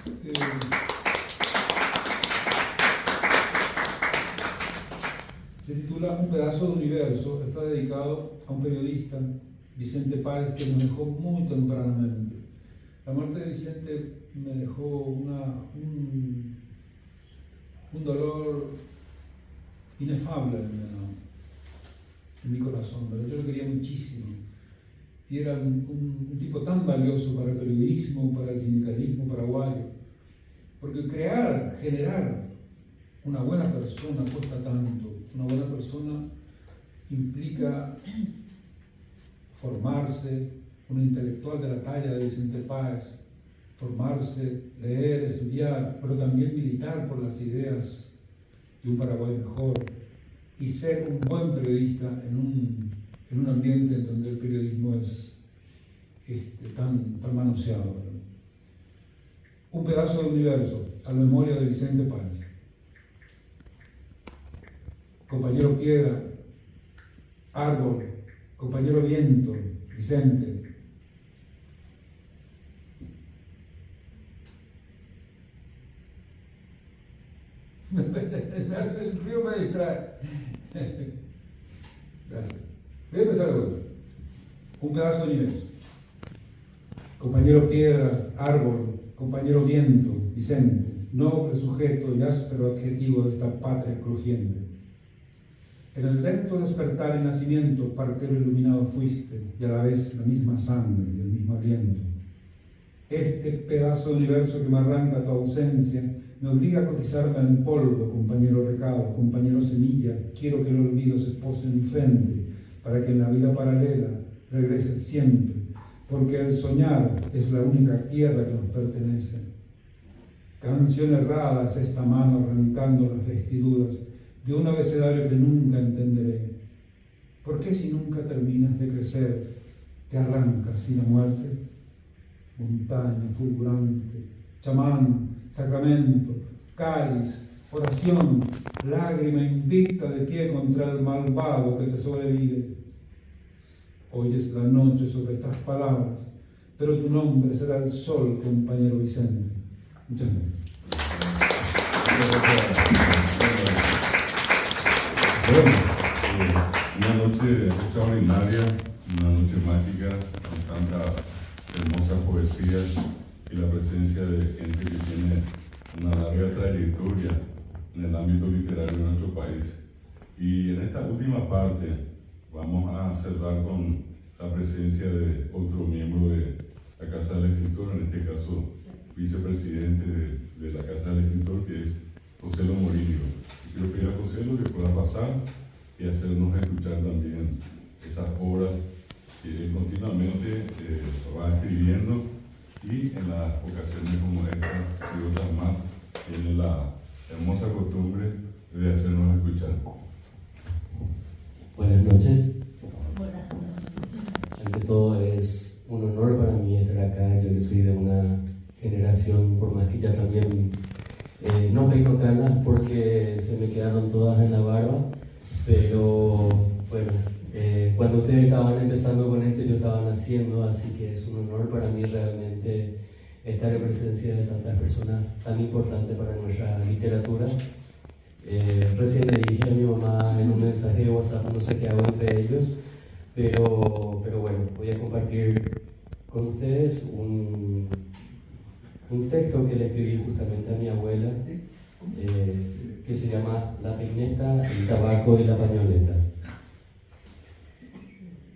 se titula Un pedazo de universo, está dedicado a un periodista, Vicente Páez, que nos dejó muy tempranamente. La muerte de Vicente me dejó un dolor inefable en mi corazón, pero yo lo quería muchísimo. Y era un tipo tan valioso para el periodismo, para el sindicalismo paraguayo, porque generar una buena persona cuesta tanto. Una buena persona implica formarse, un intelectual de la talla de Vicente Páez, formarse, leer, estudiar, pero también militar por las ideas de un Paraguay mejor y ser un buen periodista en un ambiente en donde el periodismo es tan manoseado, ¿verdad? Un pedazo de universo, a la memoria de Vicente Páez. Compañero piedra, árbol, compañero viento, Vicente. El frío me distrae. Gracias. Voy a empezar de vuelta. Un pedazo de universo. Compañero piedra, árbol, compañero viento, Vicente. Noble sujeto y áspero adjetivo de esta patria crujiente. En el lento despertar y nacimiento, partero iluminado fuiste, y a la vez la misma sangre y el mismo aliento. Este pedazo de universo que me arranca tu ausencia, me obliga a cotizarme en polvo, compañero recado, compañero semilla. Quiero que el olvido se pose en mi frente, para que en la vida paralela regrese siempre, porque el soñar es la única tierra que nos pertenece. Canción errada es esta mano arrancando las vestiduras, de un abecedario que nunca entenderé. ¿Por qué si nunca terminas de crecer, te arrancas y la muerte? Montaña fulgurante, chamán, sacramento, cáliz, oración, lágrima invicta de pie contra el malvado que te sobrevive. Oyes la noche sobre estas palabras, pero tu nombre será el sol, compañero Vicente. Muchas gracias. Bueno, una noche extraordinaria, una noche mágica, con tanta hermosa poesía y la presencia de gente que tiene una larga trayectoria en el ámbito literario de nuestro país. Y en esta última parte vamos a cerrar con la presencia de otro miembro de la Casa del Escritor, en este caso vicepresidente de la Casa del Escritor, que es José Morillo. Quiero pedir a José que pueda pasar y hacernos escuchar también esas obras que continuamente va escribiendo, y en las ocasiones como esta y otras más tiene la hermosa costumbre de hacernos escuchar. Buenas noches. Ante todo es un honor para mí estar acá. Yo que soy de una generación, por más que ya también no peino canas porque se me quedaron todas en la barba, pero bueno, cuando ustedes estaban empezando con esto yo estaba naciendo, así que es un honor para mí realmente estar en presencia de tantas personas tan importantes para nuestra literatura. Recién le dije a mi mamá en un mensaje de WhatsApp, no sé qué hago entre ellos, pero bueno, voy a compartir con ustedes un texto que le escribí justamente a mi abuela, que se llama La peineta, el tabaco y la pañoleta.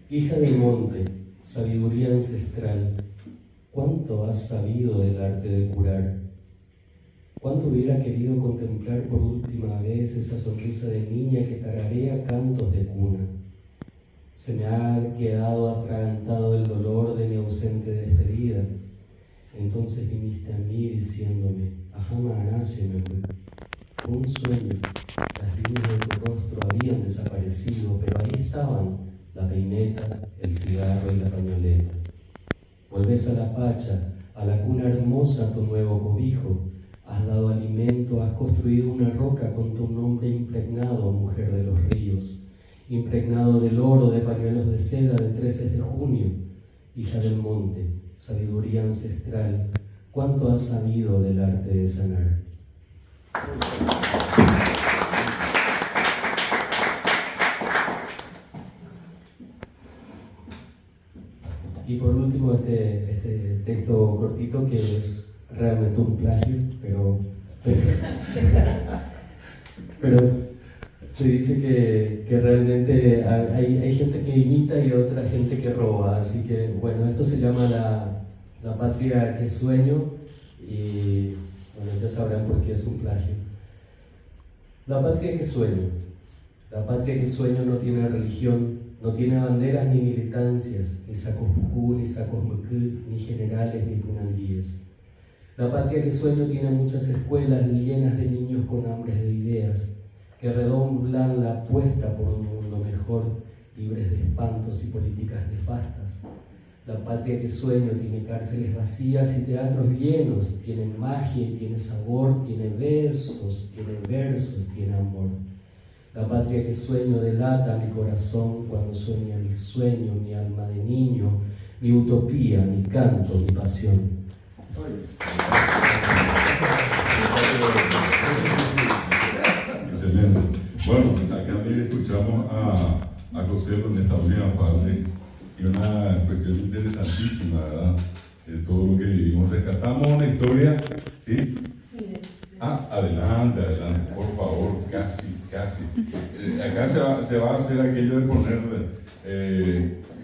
Hija del monte, sabiduría ancestral, ¿cuánto has sabido del arte de curar? ¿Cuánto hubiera querido contemplar por última vez esa sonrisa de niña que tararea cantos de cuna? Se me ha quedado atragantado el dolor de mi ausente despedida. Entonces viniste a mí diciéndome, ajama Anace me fui. Fue un sueño, las líneas de tu rostro habían desaparecido, pero ahí estaban la peineta, el cigarro y la pañoleta. Volvés a la pacha, a la cuna hermosa tu nuevo cobijo. Has dado alimento, has construido una roca con tu nombre impregnado, mujer de los ríos, impregnado del oro de pañuelos de seda de 13 de junio, hija del monte, sabiduría ancestral, ¿cuánto has sabido del arte de sanar? Y por último este texto cortito que es realmente un plagio, pero se dice que realmente hay gente que imita y otra gente que roba, así que bueno, esto se llama la patria que sueño y bueno, ya sabrán por qué es un plagio. La patria que sueño. La patria que sueño no tiene religión, no tiene banderas ni militancias, ni sacos pucú, ni sacos mucú, ni generales, ni punandíes. La patria que sueño tiene muchas escuelas llenas de niños con hambres de ideas, que redoblan la apuesta por un mundo mejor, libres de espantos y políticas nefastas. La patria que sueño tiene cárceles vacías y teatros llenos, tiene magia y tiene sabor, tiene versos, tiene amor. La patria que sueño delata mi corazón cuando sueña mi sueño, mi alma de niño, mi utopía, mi canto, mi pasión. Excelente. Bueno, acá también escuchamos a José en esta última parte y una cuestión interesantísima, ¿verdad? Todo lo que vivimos. Rescatamos una historia, ¿sí? Adelante, por favor, casi. Acá se va a hacer aquello de poner,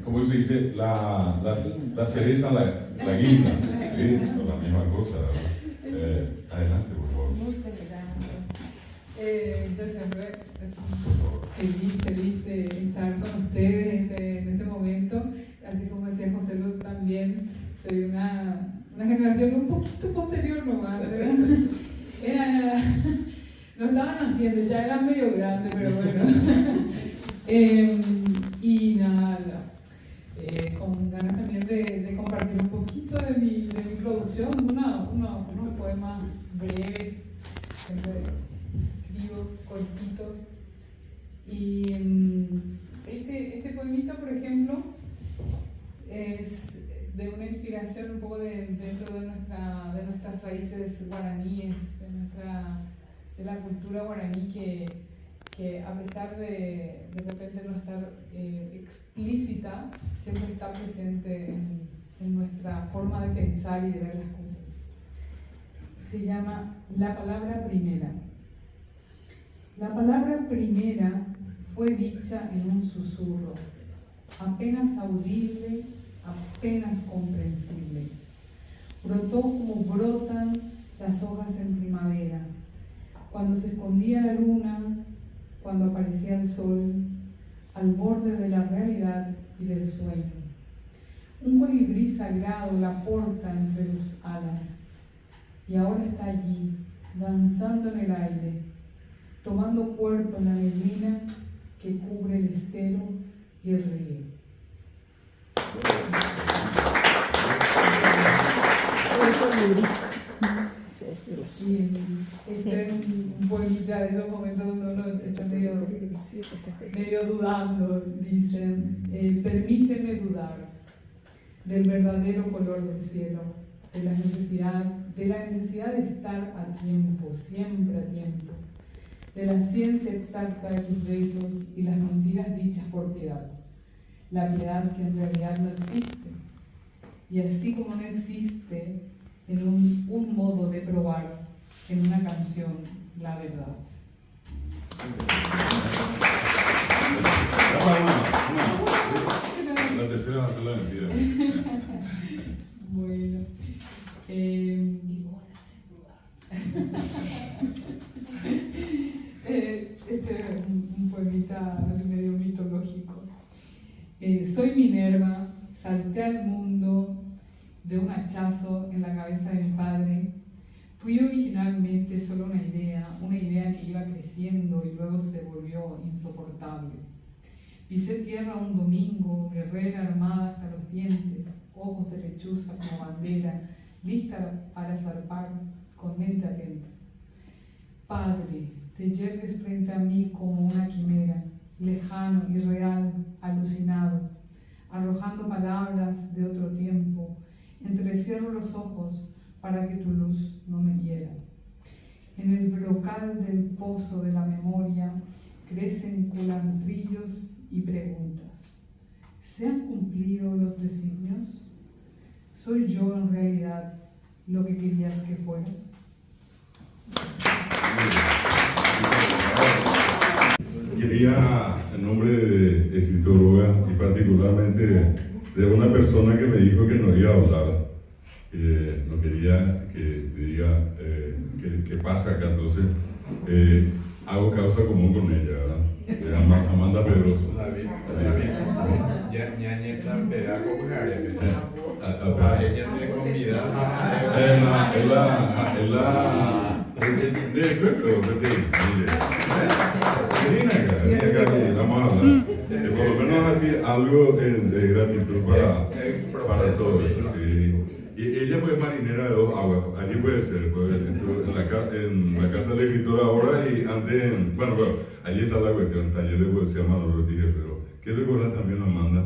¿cómo se dice? La cereza, la guinda, ¿sí? La misma cosa, ¿verdad? Adelante, por favor. Muchas gracias. Yo siempre feliz de estar con ustedes en este momento. Así como decía José Luz, también soy una generación un poquito posterior nomás. Lo estaban haciendo, ya era medio grande, pero bueno. Y nada, con ganas también de compartir un poquito de mi producción, unos poemas breves, escribo cortitos. Y este poemita, por ejemplo, es de una inspiración un poco dentro de nuestras raíces guaraníes, de la cultura guaraní que a pesar de repente no estar explícita, siempre está presente en nuestra forma de pensar y de ver las cosas. Se llama La palabra primera. La palabra primera fue dicha en un susurro, apenas audible, apenas comprensible. Brotó como brotan las hojas en primavera, cuando se escondía la luna, cuando aparecía el sol, al borde de la realidad y del sueño. Un colibrí sagrado la porta entre sus alas, y ahora está allí, danzando en el aire, tomando cuerpo en la neblina que cubre el estero y el río. Y este es un poemita de esos momentos donde uno está medio dudando. Dicen, permíteme dudar del verdadero color del cielo, de la necesidad de estar a tiempo, siempre a tiempo, de la ciencia exacta de tus besos y las mentiras dichas por piedad, la piedad que en realidad no existe, y así como no existe en un modo de probar en una canción la verdad. La tercera va a ser la vencida. Bueno. Este es un poemita así medio mitológico. Soy Minerva, salté al mundo de un hachazo en la cabeza de mi padre. Fui originalmente solo una idea que iba creciendo y luego se volvió insoportable. Pisé tierra un domingo, guerrera armada hasta los dientes, ojos de lechuza como bandera, lista para zarpar, con mente atenta. Padre, te yergues frente a mí como una quimera, lejano, irreal, alucinado, arrojando palabras de otro tiempo. Entrecierro los ojos para que tu luz no me hiera. En el brocal del pozo de la memoria crecen culantrillos y preguntas. ¿Se han cumplido los designios? ¿Soy yo en realidad lo que querías que fuera? Quería, en nombre de escritóloga y particularmente de una persona que me dijo que no iba a hablar, no quería que diga qué pasa acá, entonces hago causa común con ella, ¿verdad? Amanda Pedroso. Ya nieta pedazo con área. Ella te convida. Vamos a hablar. Por lo menos así algo de gratitud para todos. Sí. Y ella pues marinera de dos aguas, allí puede ser, pues, en la casa del escritor ahora y antes, allí está la cuestión, taller de poesía Manolo Ortiz, pero ¿qué recuerdas también, Amanda?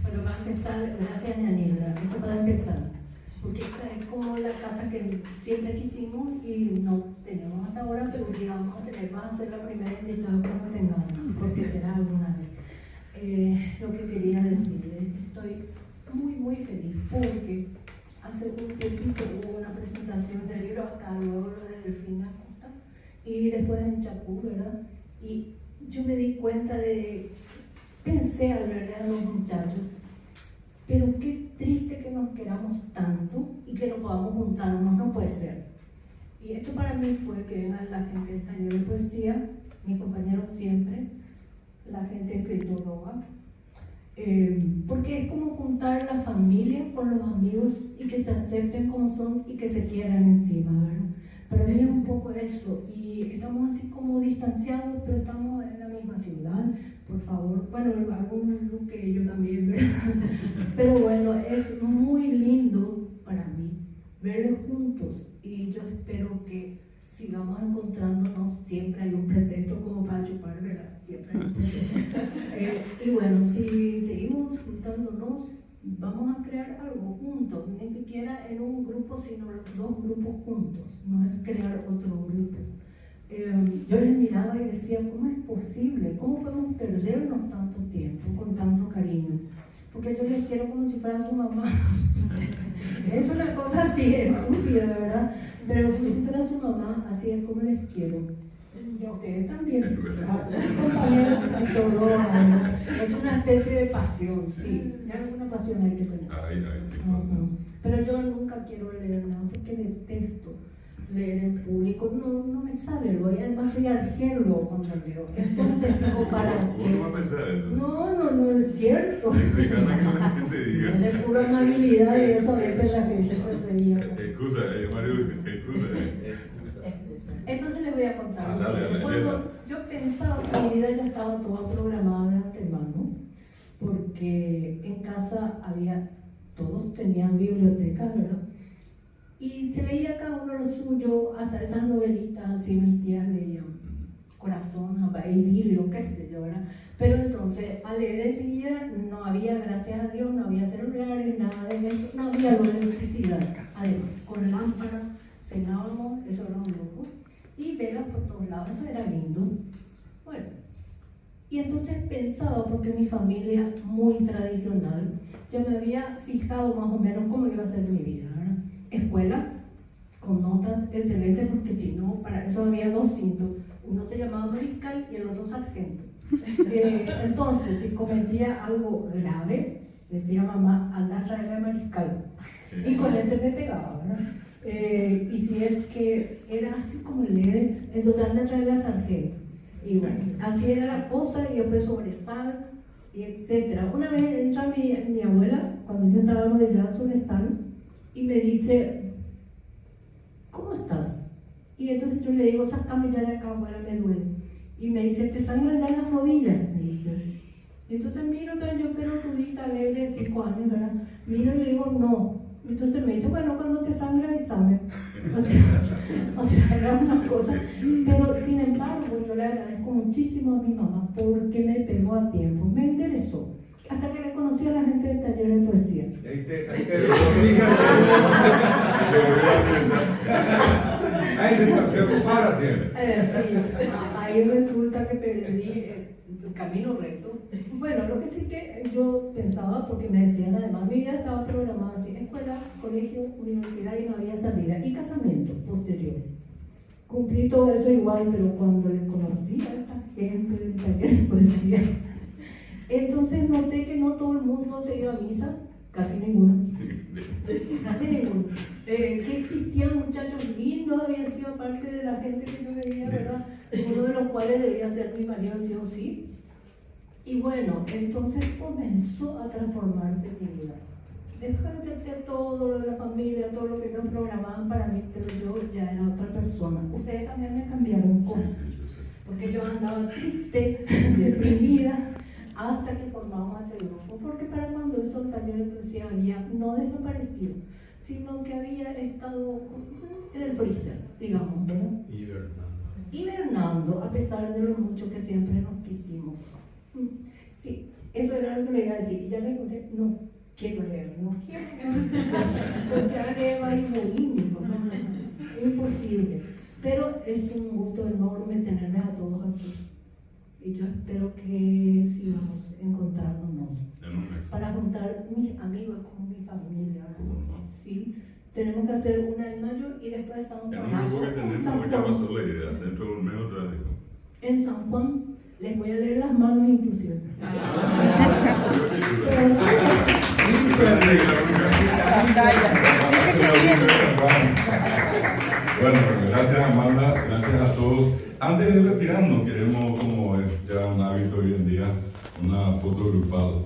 Bueno, para empezar, gracias Daniela, eso para empezar, porque esta es como la casa que siempre quisimos y no tenemos hasta ahora, pero digamos a tener, va a ser la primera invitada que tengamos, porque será alguna vez. Lo que quería decir, estoy muy feliz porque hace un tiempito hubo una presentación del libro acá, luego lo de Delfina Acosta y después en Chapú, ¿verdad? Y yo me di cuenta pensé al ver a los muchachos, pero qué triste que nos queramos tanto y que no podamos juntarnos, no puede ser. Y esto para mí fue que venga la gente del taller de poesía, mis compañeros siempre, la gente escritora, porque es como juntar a la familia con los amigos y que se acepten como son y que se quieran encima, ¿verdad? Para mí es un poco eso, y estamos así como distanciados, pero estamos en la misma ciudad, por favor. Bueno, algún look que yo también, ¿verdad? Pero bueno, es muy lindo para mí verlos juntos, y yo espero que sigamos encontrándonos. Siempre hay un pretexto como para chupar, ¿verdad? Siempre hay un pretexto. Y bueno, si seguimos juntándonos, vamos a crear algo juntos, ni siquiera en un grupo, sino los dos grupos juntos, no es crear otro grupo. Yo les miraba y decía, ¿cómo es posible? ¿Cómo podemos perdernos tanto tiempo con tanto cariño? Porque yo les quiero como si fuera su mamá. Es una cosa así, estúpida, ¿verdad? Pero como si fuera su mamá, así es como les quiero. Y a ustedes también, compañeros, es una especie de pasión, sí, alguna pasión hay que tener. Pero yo nunca quiero leer nada porque detesto leer en público, no me sale, y además soy argelo cuando leo. Entonces, como para ¿Cómo va a pensar eso? No es cierto. Es de pura amabilidad y eso a veces la gente se reía. Excusa, Mario, excusa. Entonces les voy a contar. Dale, Cuando yo pensaba que mi vida ya estaba toda programada de antemano, porque en casa todos tenían bibliotecas, ¿verdad? Y se leía cada uno lo suyo, hasta esas novelitas, así mis tías leían, Corazón, Idilio, qué sé yo, ¿verdad? Pero entonces, al leer enseguida, no había, gracias a Dios, no había celulares, nada de eso, no había electricidad. Además, con lámpara cenábamos, eso era un loco, y velas por todos lados, eso era lindo. Bueno, y entonces pensaba, porque mi familia muy tradicional, ya me había fijado más o menos cómo iba a ser mi vida, ¿verdad? Escuela, con notas excelentes, porque si no, para eso había dos cintos, uno se llamaba mariscal y el otro sargento. Entonces, si cometía algo grave, decía mamá, anda a traerle a mariscal, y con ese me pegaba, ¿verdad? Y si es que era así como leve, entonces anda a traerle a sargento. Y bueno, así era la cosa, y después sobresal, y etcétera. Una vez entra mi abuela, cuando yo estaba arrodillada sobresal, y me dice, ¿cómo estás? Y entonces yo le digo, sácame ya de acá, abuela, me duele. Y me dice, ¿te sangran ya las rodillas? Me dice. Y entonces miro, yo pelotudita, alegre, de 5 años, ¿verdad? Miro y le digo, no. Entonces me dice, bueno, cuando te sangre, avísame. O sea, era una cosa. Pero sin embargo, yo le agradezco muchísimo a mi mamá porque me pegó a tiempo, me interesó. Hasta que le conocí a la gente del taller de poesía. Se compara siempre. Sí, ahí resulta que perdí el camino recto. Bueno, lo que sí que yo pensaba, porque me decían además, mi vida estaba programada así, escuela, colegio, universidad, y no había salida, y casamiento posterior. Cumplí todo eso igual, pero cuando le conocí a esta gente del taller de poesía, entonces noté que no todo el mundo se iba a misa, casi ninguno. Casi ninguno. Que existían muchachos lindos, había sido parte de la gente que yo veía, ¿verdad? Uno de los cuales debía ser mi marido, sí o sí. Y bueno, entonces comenzó a transformarse mi vida. Después de aceptar todo lo de la familia, todo lo que ellos programaban para mí, pero yo ya era otra persona. Ustedes también me cambiaron cosas, porque yo andaba triste, deprimida, hasta que formamos ese grupo, porque para cuando esos talleres de poesía había no desaparecido, sino que había estado en el freezer, digamos, ¿verdad? Hibernando, a pesar de lo mucho que siempre nos quisimos. Sí, eso era lo que le iba a decir, y ya le conté, no quiero leer, porque ahora va bulímico, es imposible, pero es un gusto enorme tenerme a todos aquí. Y yo espero que sigamos encontrándonos para juntar mis amigos con mi familia. Sí, tenemos que hacer una en mayo y después San Juan. En un grupo que tenemos, ya pasó la idea, dentro de un mes otra vez. En San Juan les voy a leer las manos inclusive. Bueno, gracias Amanda, gracias a todos. Antes de retirarnos, queremos, como es ya un hábito hoy en día, una foto grupal.